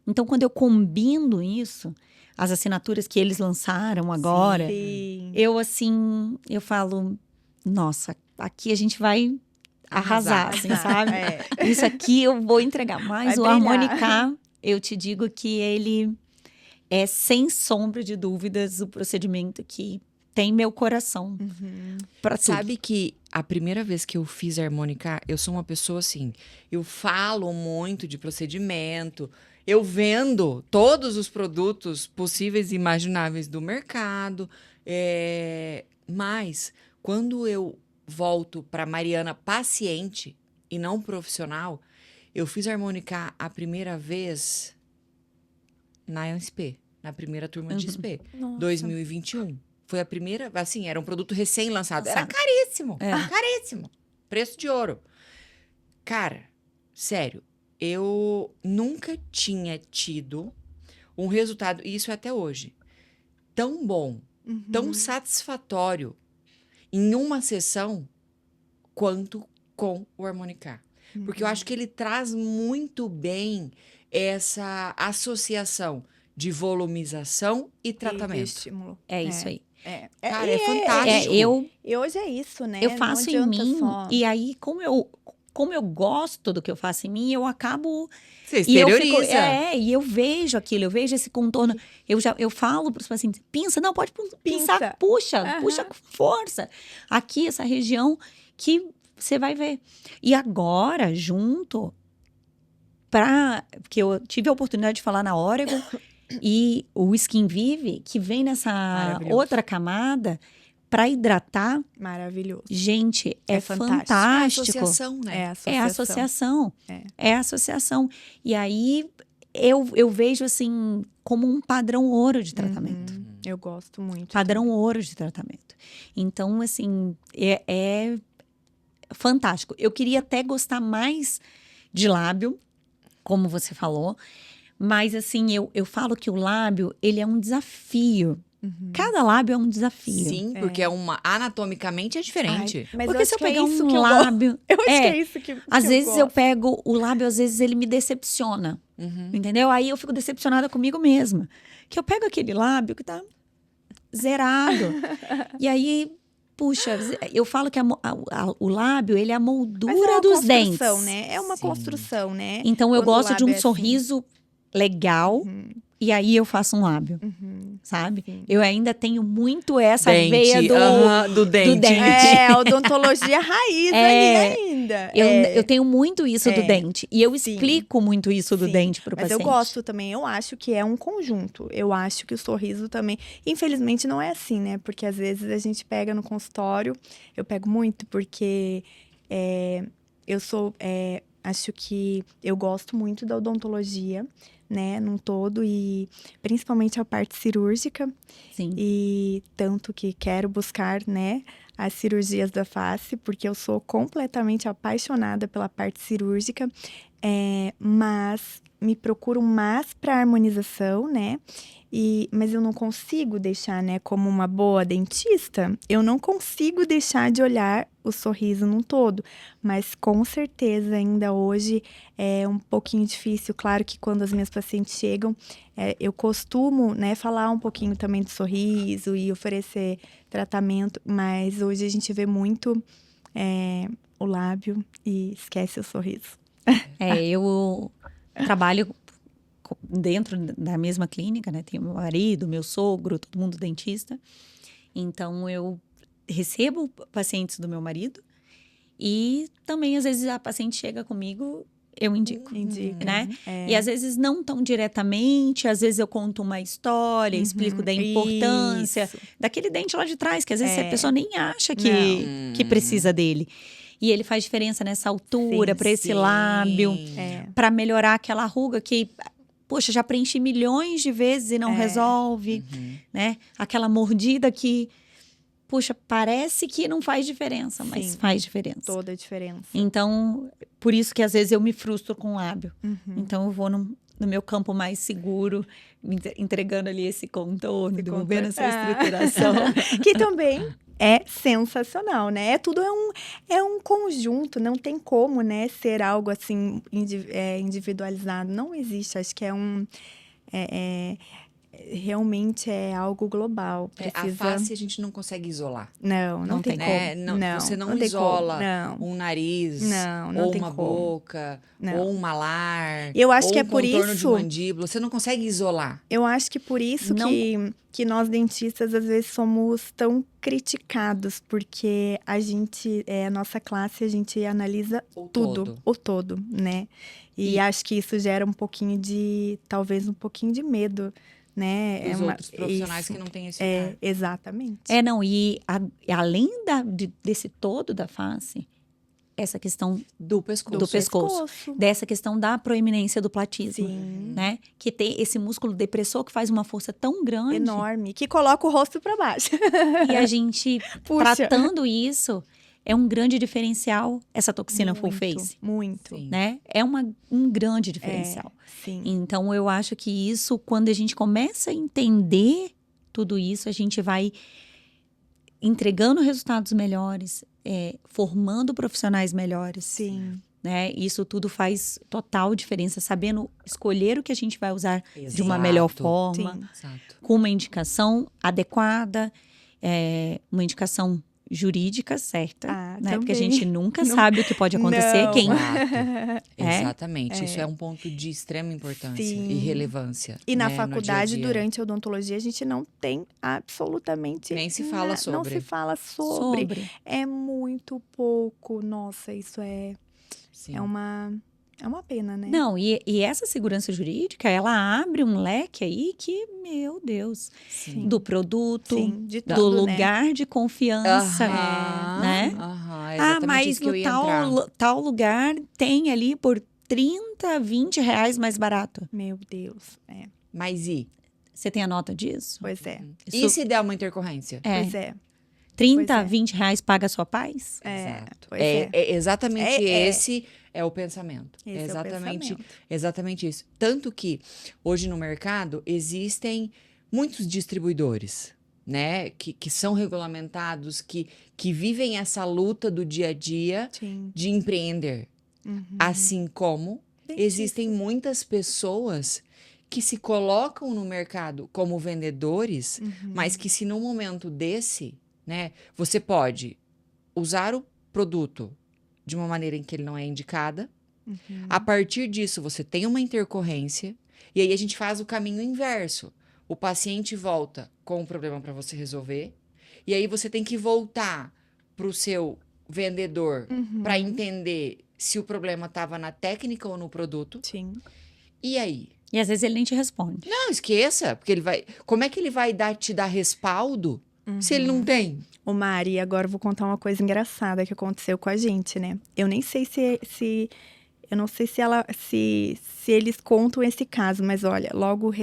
Então, quando eu combino isso, as assinaturas que eles lançaram agora, Sim. eu falo, nossa, aqui a gente vai arrasar, assim, sabe? É. Isso aqui eu vou entregar. Mas Vai o brilhar. Harmonica, eu te digo que ele é, sem sombra de dúvidas, o procedimento que tem meu coração para tudo. Sabe que a primeira vez que eu fiz harmônica, eu sou uma pessoa assim, eu falo muito de procedimento, eu vendo todos os produtos possíveis e imagináveis do mercado, mas quando eu volto para Mariana paciente e não profissional, eu fiz harmônica a primeira vez na SP, na primeira turma de SP, Nossa. 2021. Foi a primeira, assim, era um produto recém-lançado. Era Lançado. caríssimo, É. caríssimo. Preço de ouro. Cara, sério, eu nunca tinha tido um resultado, e isso é até hoje, tão bom, tão satisfatório em uma sessão quanto com o harmonica. Porque eu acho que ele traz muito bem essa associação de volumização e E tratamento. estímulo. É isso aí. Cara, E é fantástico. E hoje é isso, né? Eu Não faço em adianta mim, só. e aí, como eu gosto do que eu faço em mim, eu acabo. Você E eu exterioriza. e eu vejo aquilo, eu vejo esse contorno. Eu falo para os pacientes, pinça, não, pode pinçar, puxa com força. Aqui, essa região que você vai ver. E agora, junto, porque eu tive a oportunidade de falar na Oregon, e o Skin Vive, que vem nessa Maravilhoso. outra camada, para hidratar, Maravilhoso. gente, é fantástico. É a fantástico. associação, né? É a associação. É a associação. É. É a associação. E aí eu vejo assim como um padrão ouro de tratamento. Eu gosto muito. Padrão ouro de tratamento. Então, assim, é fantástico. Eu queria até gostar mais de lábio, como você falou. Mas, assim, eu falo que o lábio, ele é um desafio. Cada lábio é um desafio. Sim, porque anatomicamente é diferente. Mas Porque eu se acho eu que é pegar isso um que eu lábio... Eu acho que é isso que Às vezes eu gosto. pego o lábio, às vezes ele me decepciona. Entendeu? Aí eu fico decepcionada comigo mesma. Que eu pego aquele lábio que tá zerado. E aí, puxa, eu falo que o lábio, ele é a Mas é moldura uma dos dentes. construção, né? É uma Sim. construção, né? Então eu Quando o gosto de lábio um é assim. sorriso legal. E aí eu faço um lábio, sabe? Eu ainda tenho muito essa veia do dente. dente. É, a odontologia raiz É. ali ainda. Eu tenho muito isso do dente. E eu Sim. explico muito isso do Sim, dente pro mas paciente. eu gosto também, eu acho que é um conjunto. Eu acho que o sorriso também. Infelizmente não é assim, né? Porque às vezes a gente pega no consultório, eu pego muito, porque eu sou. Acho que eu gosto muito da odontologia, né, num todo, e principalmente a parte cirúrgica. Sim. E tanto que quero buscar, né, as cirurgias da face, porque eu sou completamente apaixonada pela parte cirúrgica, mas me procuro mais para harmonização, né? Mas eu não consigo deixar, né, como uma boa dentista, eu não consigo deixar de olhar o sorriso num todo. Mas com certeza, ainda hoje, é um pouquinho difícil. Claro que quando as minhas pacientes chegam, eu costumo, né, falar um pouquinho também do sorriso e oferecer tratamento. Mas hoje a gente vê muito o lábio e esquece o sorriso. Eu trabalho dentro da mesma clínica, né? Tenho meu marido, meu sogro, todo mundo dentista. Então, eu recebo pacientes do meu marido e também, às vezes, a paciente chega comigo, eu indico. Indica, Né? E às vezes não tão diretamente, às vezes eu conto uma história, explico da importância daquele dente lá de trás, que às vezes a pessoa nem acha que precisa dele. E ele faz diferença nessa altura, para esse lábio, para melhorar aquela ruga que, poxa, já preenchi milhões de vezes e não resolve, né? Aquela mordida que puxa, parece que não faz diferença, mas Sim. faz diferença. Toda a diferença. Então, por isso que às vezes eu me frustro com o lábio. Uhum. Então, eu vou no meu campo mais seguro, entregando ali esse contorno, desenvolvendo essa estruturação. Que também é sensacional, né? É um conjunto, não tem como, né, ser algo assim individualizado. Não existe, acho que realmente é algo global. A face a gente não consegue isolar. Não tem como. Né? Você não isola um nariz, não ou tem uma como. boca, Não. ou um malar, Eu acho ou que é um por contorno de isso. mandíbula. Você não consegue isolar. Eu acho que por isso que nós dentistas às vezes somos tão criticados, porque a nossa classe, a gente analisa O todo, né? E acho que isso gera talvez um pouquinho de medo, né? Os outros profissionais que não têm esse olhar. Exatamente. Além desse todo da face, essa questão do pescoço. Dessa questão da proeminência do platismo. Sim. Né? Que tem esse músculo depressor que faz uma força tão grande. Enorme, que coloca o rosto para baixo. E a gente, tratando isso, é um grande diferencial, essa toxina full face. Muito. Né? É um grande diferencial. Sim. Então, eu acho que isso, quando a gente começa a entender tudo isso, a gente vai entregando resultados melhores, formando profissionais melhores. Sim. Né? Isso tudo faz total diferença, sabendo escolher o que a gente vai usar Exato. de uma melhor forma, com uma indicação adequada, uma indicação jurídica certa, né? Porque a gente nunca sabe o que pode acontecer. Exatamente. Isso é um ponto de extrema importância e relevância. E na né? faculdade, durante a odontologia, a gente não tem absolutamente nem se fala sobre. Não se fala sobre. É muito pouco. Nossa, isso é uma pena, né? Não, e essa segurança jurídica, ela abre um leque aí que, meu Deus, do produto, de do tudo, lugar, né? De confiança, né? Mas no tal lugar tem ali por 30, 20 reais mais barato. Meu Deus, Mas e? Você tem a nota disso? Pois é. E se der uma intercorrência? Pois é. 30, 20 reais paga a sua paz? Exato. Exatamente esse é o pensamento. Exatamente isso. Tanto que hoje no mercado existem muitos distribuidores, né? Que são regulamentados, que vivem essa luta do dia a dia de empreender. Assim como existem muitas pessoas que se colocam no mercado como vendedores, mas que se num momento desse, né, você pode usar o produto de uma maneira em que ele não é indicada. A partir disso, você tem uma intercorrência. E aí, a gente faz o caminho inverso. O paciente volta com o problema para você resolver. E aí, você tem que voltar para o seu vendedor para entender se o problema estava na técnica ou no produto. Sim. E aí? E às vezes ele nem te responde. Não, esqueça. Porque como é que ele vai te dar respaldo se ele não tem? Ô Mari, agora eu vou contar uma coisa engraçada que aconteceu com a gente, né? Eu nem sei eu não sei se eles contam esse caso, mas olha, logo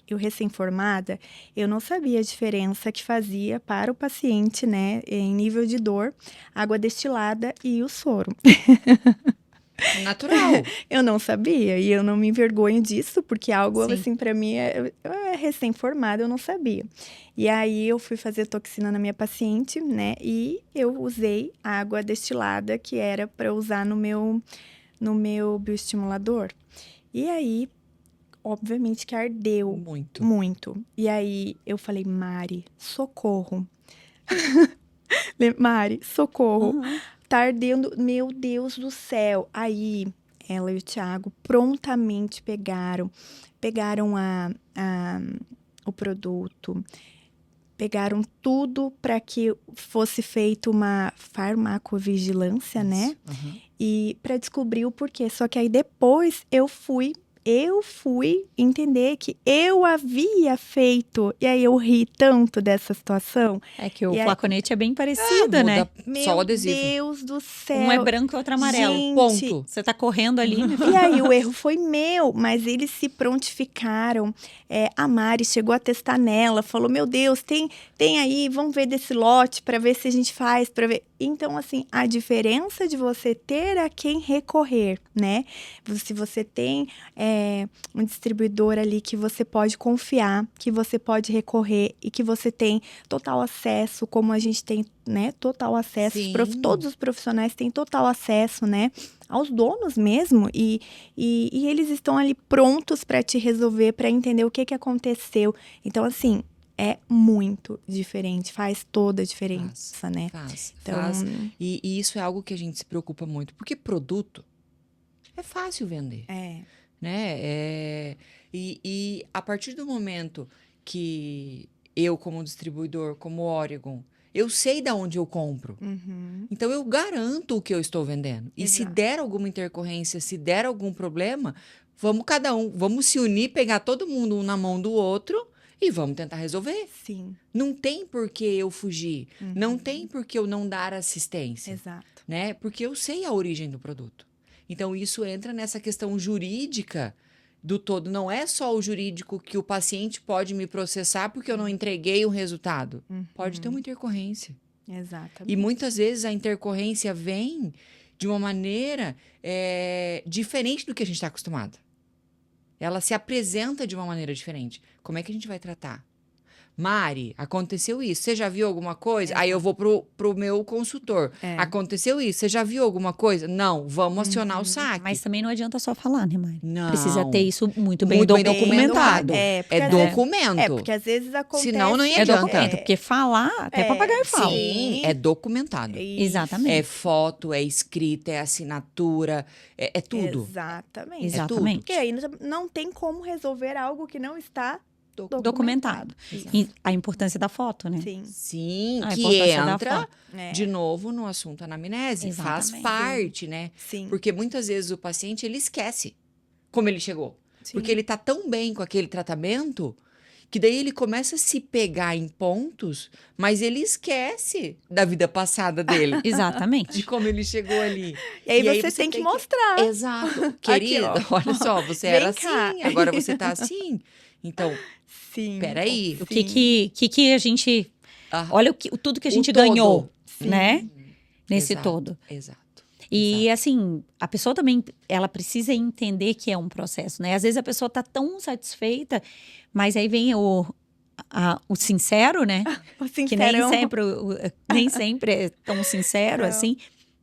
eu recém-formada, eu não sabia a diferença que fazia para o paciente, né, em nível de dor, água destilada e o soro. Natural. Eu não sabia e eu não me envergonho disso, porque algo assim para mim eu é recém-formada, eu não sabia. E aí eu fui fazer toxina na minha paciente, né? E eu usei água destilada que era para usar no meu bioestimulador. E aí, obviamente que ardeu muito. E aí eu falei: Mari, socorro. Mari, socorro. Tá ardendo, meu Deus do céu. Aí, ela e o Thiago prontamente pegaram o produto, pegaram tudo para que fosse feita uma farmacovigilância, né? E para descobrir o porquê. Só que aí depois eu fui eu fui entender que eu havia feito. E aí eu ri tanto dessa situação. É que o E aí- flaconete é bem parecido, né? Muda só o adesivo. Deus do céu. Um é branco e outro é amarelo. Gente, Ponto. Você tá correndo ali, né? E aí o erro foi meu, mas eles se prontificaram. A Mari chegou a testar nela, falou: meu Deus, tem aí, vamos ver desse lote para ver se a gente faz, para ver. Então, assim, a diferença de você ter a quem recorrer, né? Se você tem um distribuidor ali que você pode confiar, que você pode recorrer e que você tem total acesso, como a gente tem, né? Total acesso. Sim. Todos os profissionais têm total acesso, né? Aos donos mesmo, e eles estão ali prontos para te resolver, para entender o que aconteceu. Então, assim, é muito diferente, faz toda a diferença, né? Faz. Então, E isso é algo que a gente se preocupa muito, porque produto é fácil vender, né? E a partir do momento que eu, como distribuidor, como Oregon, eu sei de onde eu compro. uhum, Então, eu garanto o que eu estou vendendo. E se Exato. der alguma intercorrência, se der algum problema, vamos se unir, pegar todo mundo um na mão do outro e vamos tentar resolver. sim, Não tem por que eu fugir. uhum, Não tem por que eu não dar assistência, exato. né? Porque eu sei a origem do produto. Então, isso entra nessa questão jurídica do todo. Não é só o jurídico que o paciente pode me processar porque eu não entreguei o resultado. Pode ter uma intercorrência. Exatamente. E muitas vezes a intercorrência vem de uma maneira diferente do que a gente está acostumado. Ela se apresenta de uma maneira diferente. Como é que a gente vai tratar? Mari, aconteceu isso. Você já viu alguma coisa? Aí eu vou pro meu consultor. Aconteceu isso. Você já viu alguma coisa? Não, vamos acionar o saque. Mas também não adianta só falar, né, Mari? Não. Precisa ter isso muito bem Muito bem documentado. documentado. Porque É às vezes- documento. porque às vezes acontece... Senão não ia É adianta. documento, porque falar, até papagaio fala. Sim, é documentado. Isso. Exatamente. É foto, é escrita, é assinatura, é tudo. Exatamente. Exatamente. Porque aí não tem como resolver algo que não está Documentado. Exato. E a importância da foto, né? Sim. Sim, A que importância da entra foto. de novo no assunto anamnese. Faz Exatamente. parte, né? Sim. Porque muitas vezes o paciente, ele esquece como ele chegou. Sim. Porque ele tá tão bem com aquele tratamento que daí ele começa a se pegar em pontos, mas ele esquece da vida passada dele. de Exatamente. como ele chegou ali. E aí E aí você você tem que tem que- mostrar. Exato. Querida, ó. olha só, você Vem era cá. assim, agora você tá assim. Então, Sim. peraí. O que a gente... ah, Olha tudo que a o gente todo. ganhou, Sim. né? Nesse Exato, todo. Exato. E, assim, a pessoa também, ela precisa entender que é um processo, né? Às vezes a pessoa tá tão satisfeita, mas aí vem o sincero, né? O Que nem sincerão. nem sempre é tão sincero Não. assim.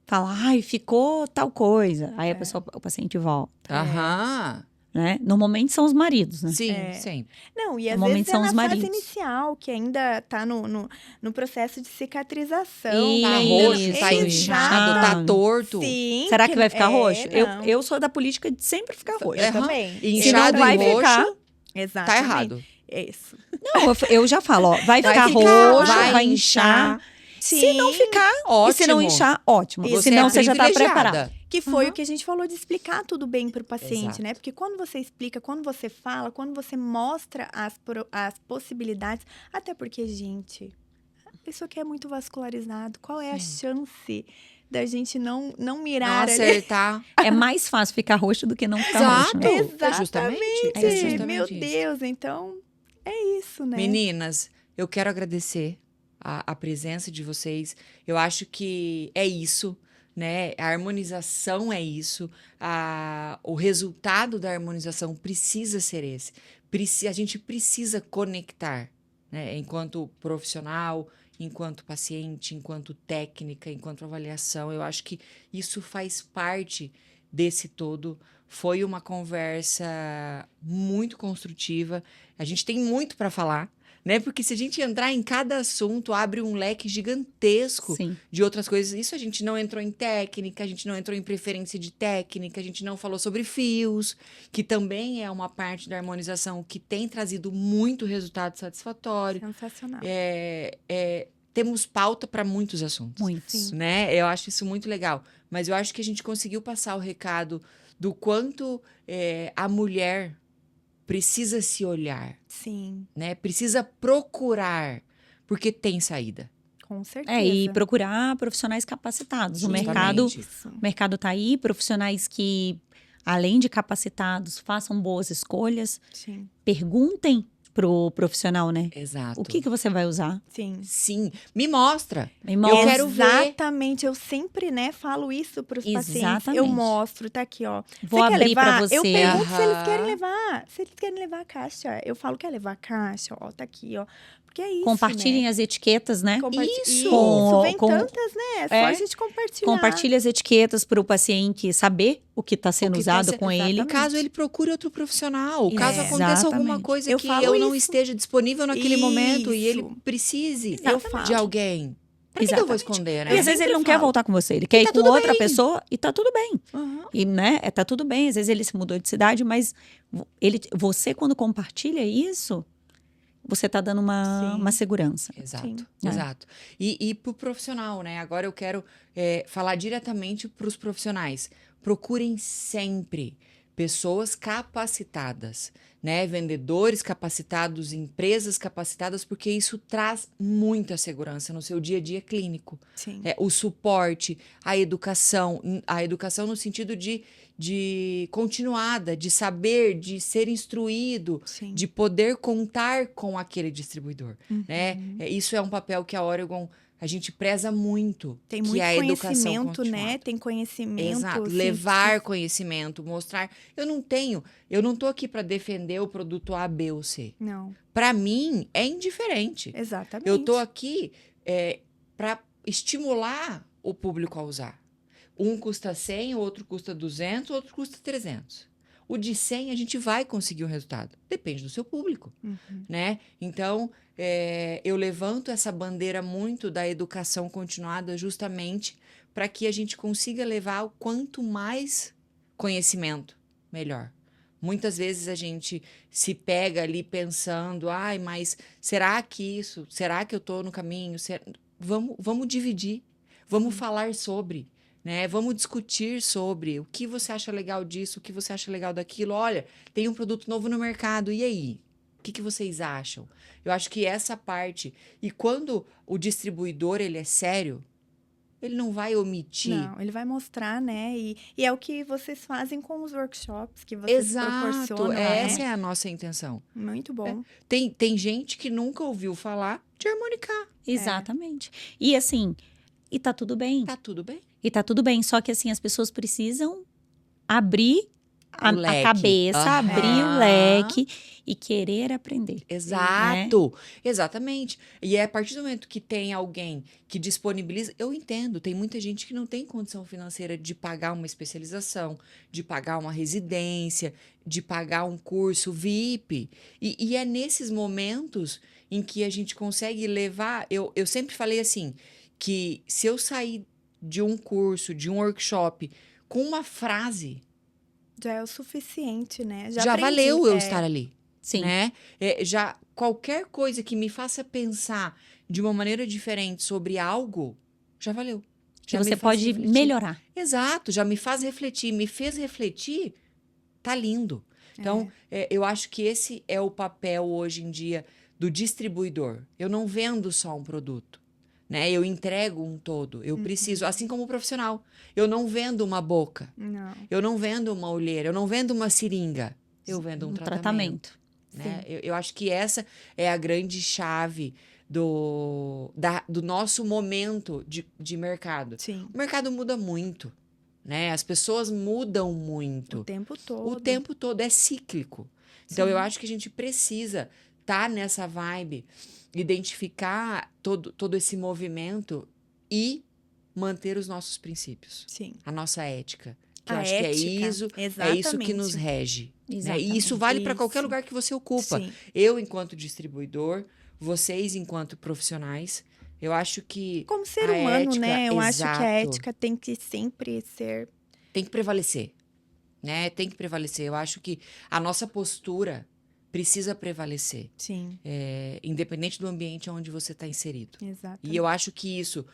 Fala, ai, ficou tal coisa. Aí o paciente volta, Aham. né? Normalmente são os maridos, né? Sim, É. sempre. Não, e às Normalmente vezes são é os na fase maridos. inicial, que ainda tá no processo de cicatrização. Tá Isso, roxo, tá inchado, tá exato. torto. Sim. Será que vai ficar roxo? Não. Eu sou da política de sempre ficar roxo. Eu Aham. também. Inchado Se não vai e roxo, ficar, Exatamente. tá errado. Isso. Não, eu já falo, ó, vai ficar ficar, roxo, vai vai inchar. Se Sim. não ficar, Ótimo. e se não inchar, ótimo. Você Senão é você já tá privilegiada. preparado. Que foi o que a gente falou de explicar tudo bem para o paciente, Exato. né? Porque quando você explica, quando você fala, quando você mostra as possibilidades, até porque, gente, isso aqui é muito vascularizado. Qual é a chance da gente não Não mirar ali? acertar. É mais fácil ficar roxo do que não ficar roxo. Exato. Né? É justamente. É justamente Meu isso. Deus, então é isso, né? Meninas, eu quero agradecer a presença de vocês. Eu acho que é isso, né? A harmonização é isso. O resultado da harmonização precisa ser esse. A gente precisa conectar, né? Enquanto profissional, enquanto paciente, enquanto técnica, enquanto avaliação. Eu acho que isso faz parte desse todo. Foi uma conversa muito construtiva. A gente tem muito para falar, né? Porque se a gente entrar em cada assunto, abre um leque gigantesco Sim. de outras coisas. Isso a gente não entrou em técnica, a gente não entrou em preferência de técnica, a gente não falou sobre fios, que também é uma parte da harmonização que tem trazido muito resultado satisfatório. Sensacional. Temos pauta para muitos assuntos. Muitos. Sim. Né? Eu acho isso muito legal. Mas eu acho que a gente conseguiu passar o recado do quanto a mulher precisa se olhar, Sim, né? Precisa procurar, porque tem saída. com certeza. E procurar profissionais capacitados. O Justamente. mercado está aí, profissionais que, além de capacitados, façam boas escolhas, Sim, perguntem pro profissional, né? Exato. O que você vai usar? sim. Sim, me mostra. Me Eu mostra. quero ver. Exatamente, eu sempre, né, falo isso para os pacientes. Eu Exatamente. mostro, tá aqui, ó. Vou Você quer abrir pra levar? você. Eu pergunto se eles Aham. querem levar. Se eles querem levar a caixa. Eu falo, quer levar a caixa? Ó, tá aqui, ó. Porque é isso, Compartilhem né? as etiquetas, né? Isso. Isso, vem Com- tantas, né? É só a gente compartilhar. Compartilhe as etiquetas para o paciente saber o que está sendo O que tá usado se- com ele. Exatamente. Caso ele procure outro profissional, caso aconteça alguma Exatamente. coisa Eu que falo eu não isso. esteja disponível naquele momento e ele Isso. precise Eu de falo. alguém. Pra que eu vou Exatamente. esconder, E né? às vezes ele não sempre quer falo. voltar com você, ele quer ir tá com tudo outra bem. pessoa e tá tudo bem. Aham. E, né, tá tudo bem. Às vezes ele se mudou de cidade, mas você, quando compartilha isso, você tá dando Sim. uma segurança. Exato, Sim. exato. E pro profissional, né? Agora eu quero falar diretamente pros profissionais. Procurem sempre pessoas capacitadas, né? Vendedores capacitados, empresas capacitadas, porque isso traz muita segurança no seu dia a dia clínico. Sim. O suporte, a educação no sentido de continuada, de saber, de ser instruído, Sim. de poder contar com aquele distribuidor, né? Uhum. Isso é um papel que a Oregon, a gente preza muito, Tem que muito é a educação conhecimento, né? continuada. Tem conhecimento. Exato, científico. levar conhecimento, mostrar. Eu não tô aqui para defender o produto A, B ou C. Não, Para mim é indiferente. exatamente. Eu tô aqui para estimular o público a usar. Um custa 100, o outro custa 200, o outro custa 300. O de 100 a gente vai conseguir o resultado. Depende do seu público, Uhum. né? Então, eu levanto essa bandeira muito da educação continuada justamente para que a gente consiga levar o quanto mais conhecimento, melhor. Muitas vezes a gente se pega ali pensando, ai, mas será que eu estou no caminho? Vamos dividir, vamos falar sobre, né? Vamos discutir sobre o que você acha legal disso, o que você acha legal daquilo. Olha, tem um produto novo no mercado, e aí? O que vocês acham? Eu acho que essa parte, e quando o distribuidor ele é sério, ele não vai omitir. Não, ele vai mostrar, né? E é o que vocês fazem com os workshops que vocês proporcionam, né? Essa é a nossa intenção. Muito bom. Tem gente que nunca ouviu falar de harmonicar. Exatamente. E assim, e tá tudo bem. Tá tudo bem? E tá tudo bem. Só que assim, as pessoas precisam abrir a leque. cabeça, Aham. abrir o leque e querer aprender. Exato, exatamente. E é a partir do momento que tem alguém que disponibiliza, eu entendo, tem muita gente que não tem condição financeira de pagar uma especialização, de pagar uma residência, de pagar um curso VIP. E é nesses momentos em que a gente consegue levar. Eu sempre falei assim, que se eu sair de um curso, de um workshop, com uma frase, Já é o suficiente, né? já aprendi, valeu eu estar ali. Sim. Né? Já qualquer coisa que me faça pensar de uma maneira diferente sobre algo, já valeu. Que Já me você faz pode refletir. melhorar. Exato, já me faz refletir, me fez refletir, tá lindo. Então, eu acho que esse é o papel hoje em dia do distribuidor. Eu não vendo só um produto, né? Eu entrego um todo. Eu preciso, assim como o profissional. Eu não vendo uma boca, Não. eu não vendo uma olheira, eu não vendo uma seringa. Eu vendo um tratamento. Né? Eu acho que essa é a grande chave do nosso momento de mercado. Sim. O mercado muda muito, né? As pessoas mudam muito. O tempo todo. O tempo todo é cíclico. Então, Sim. eu acho que a gente precisa estar nessa vibe, identificar todo esse movimento e manter os nossos princípios, Sim. a nossa ética. Que A eu acho ética, que é isso que exatamente. nos rege. Né? E Exatamente. isso vale para qualquer Isso. lugar que você ocupa. Sim. Eu, enquanto distribuidor, vocês, enquanto profissionais, eu acho que Como ser a humano, ética, né? Eu acho que a exato. ética tem que sempre ser. tem que prevalecer. Né? Tem que prevalecer. Eu acho que a nossa postura precisa prevalecer. Sim, Independente do ambiente onde você está inserido. exato. E eu acho que isso,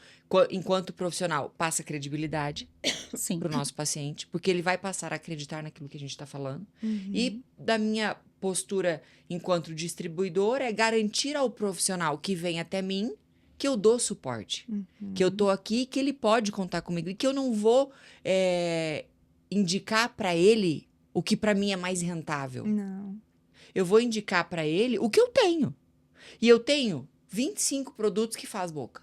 enquanto profissional, passa credibilidade Sim. para o nosso paciente, porque ele vai passar a acreditar naquilo que a gente está falando. Uhum. E da minha postura enquanto distribuidor é garantir ao profissional que vem até mim que eu dou suporte, que eu tô aqui, que ele pode contar comigo e que eu não vou indicar para ele o que para mim é mais rentável. Não. Eu vou indicar para ele o que eu tenho. E eu tenho 25 produtos que faz boca.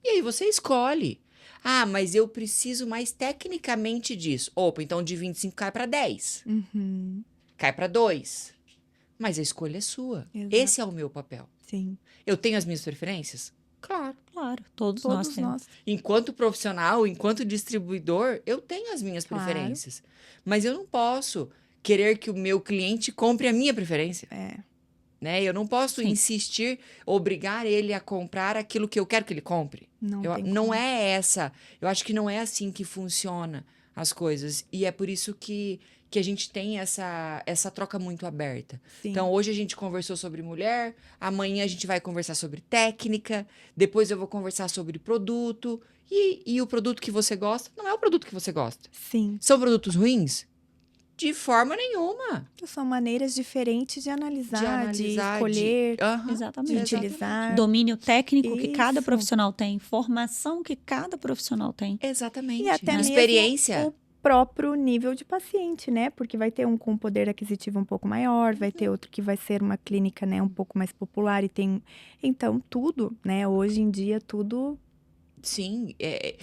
E aí você escolhe. Ah, mas eu preciso mais tecnicamente disso. Opa, então de 25 cai para 10. Uhum. Cai para 2. Mas a escolha é sua. Exato. Esse é o meu papel. Sim. Eu tenho as minhas preferências? Claro. Claro, todos nós Todos temos. nós. Enquanto profissional, enquanto distribuidor, eu tenho as minhas Claro. preferências. Mas eu não posso querer que o meu cliente compre a minha preferência. Né? Eu não posso Sim. insistir, obrigar ele a comprar aquilo que eu quero que ele compre. Não tem Não como. é essa. Eu acho que não é assim que funciona as coisas. E é por isso que a gente tem essa troca muito aberta. Sim. Então, hoje a gente conversou sobre mulher, amanhã a gente vai conversar sobre técnica, depois eu vou conversar sobre produto. E o produto que você gosta não é o produto que você gosta. Sim. São produtos ruins? De forma nenhuma. São maneiras diferentes de analisar, de analisar, escolher, Aham. de Exatamente. utilizar. Domínio técnico que cada Isso. profissional tem, formação que cada profissional tem. Exatamente. E até mesmo experiência. o próprio nível de paciente, né? Porque vai ter um com poder aquisitivo um pouco maior, vai ter outro que vai ser uma clínica, né, um pouco mais popular e tem... Então, tudo, né? Hoje em dia, tudo Sim.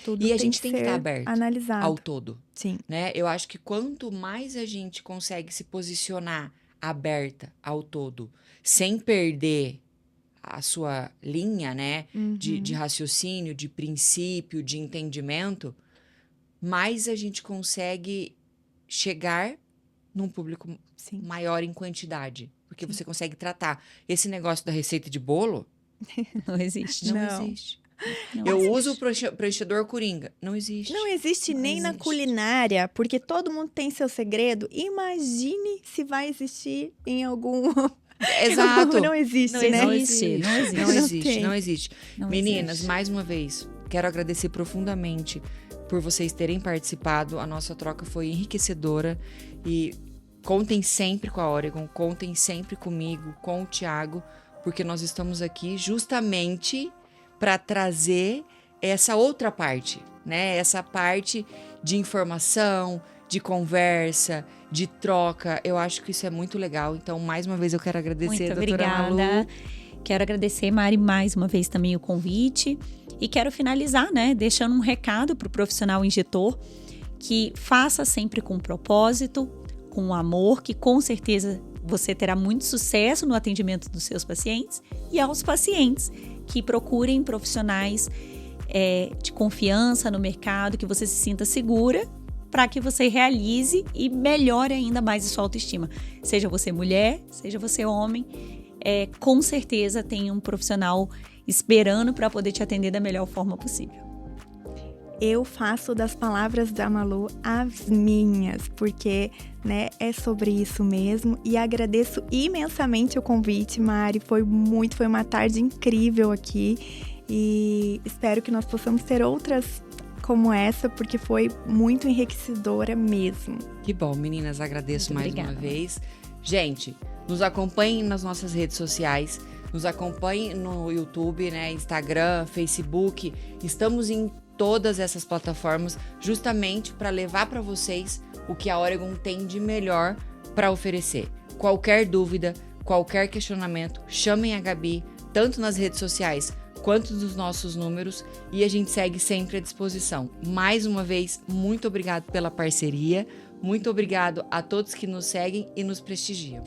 tudo E a tem gente tem que ser estar aberto analisado. ao todo. Sim, Né? Eu acho que quanto mais a gente consegue se posicionar aberta ao todo, sem perder a sua linha, né, de raciocínio, de princípio, de entendimento, mais a gente consegue chegar num público sim. maior em quantidade. Porque Sim. você consegue tratar. Esse negócio da receita de bolo Não existe. não existe. Não Eu existe. uso o preenchedor coringa. Não existe. Não existe Não nem na existe. culinária, porque todo mundo tem seu segredo. Imagine se vai existir em algum... Exato. Não existe, Não né? existe, não existe. Não Não existe, tem. não existe. Não Meninas, existe. mais uma vez, quero agradecer profundamente por vocês terem participado. A nossa troca foi enriquecedora e contem sempre com a Oregon, contem sempre comigo, com o Thiago, porque nós estamos aqui justamente para trazer essa outra parte, né? Essa parte de informação, de conversa, de troca. Eu acho que isso é muito legal. Então, mais uma vez, eu quero agradecer, Muito doutora obrigada. Malu. Quero agradecer, Mari, mais uma vez também o convite. E quero finalizar, né, deixando um recado para o profissional injetor que faça sempre com propósito, com amor, que com certeza você terá muito sucesso no atendimento dos seus pacientes, e aos pacientes que procurem profissionais de confiança no mercado, que você se sinta segura, para que você realize e melhore ainda mais a sua autoestima. Seja você mulher, seja você homem, com certeza tem um profissional esperando para poder te atender da melhor forma possível. Eu faço das palavras da Malu as minhas, porque, né, é sobre isso mesmo. E agradeço imensamente o convite, Mari. Foi uma tarde incrível aqui. E espero que nós possamos ter outras como essa, porque foi muito enriquecedora mesmo. Que bom, meninas, agradeço Muito mais obrigada. uma vez. Gente, nos acompanhem nas nossas redes sociais, nos acompanhem no YouTube, né, Instagram, Facebook. Estamos em todas essas plataformas justamente para levar para vocês o que a Oregon tem de melhor para oferecer. Qualquer dúvida, qualquer questionamento, chamem a Gabi, tanto nas redes sociais quanto nos nossos números, e a gente segue sempre à disposição. Mais uma vez, muito obrigado pela parceria, muito obrigado a todos que nos seguem e nos prestigiam.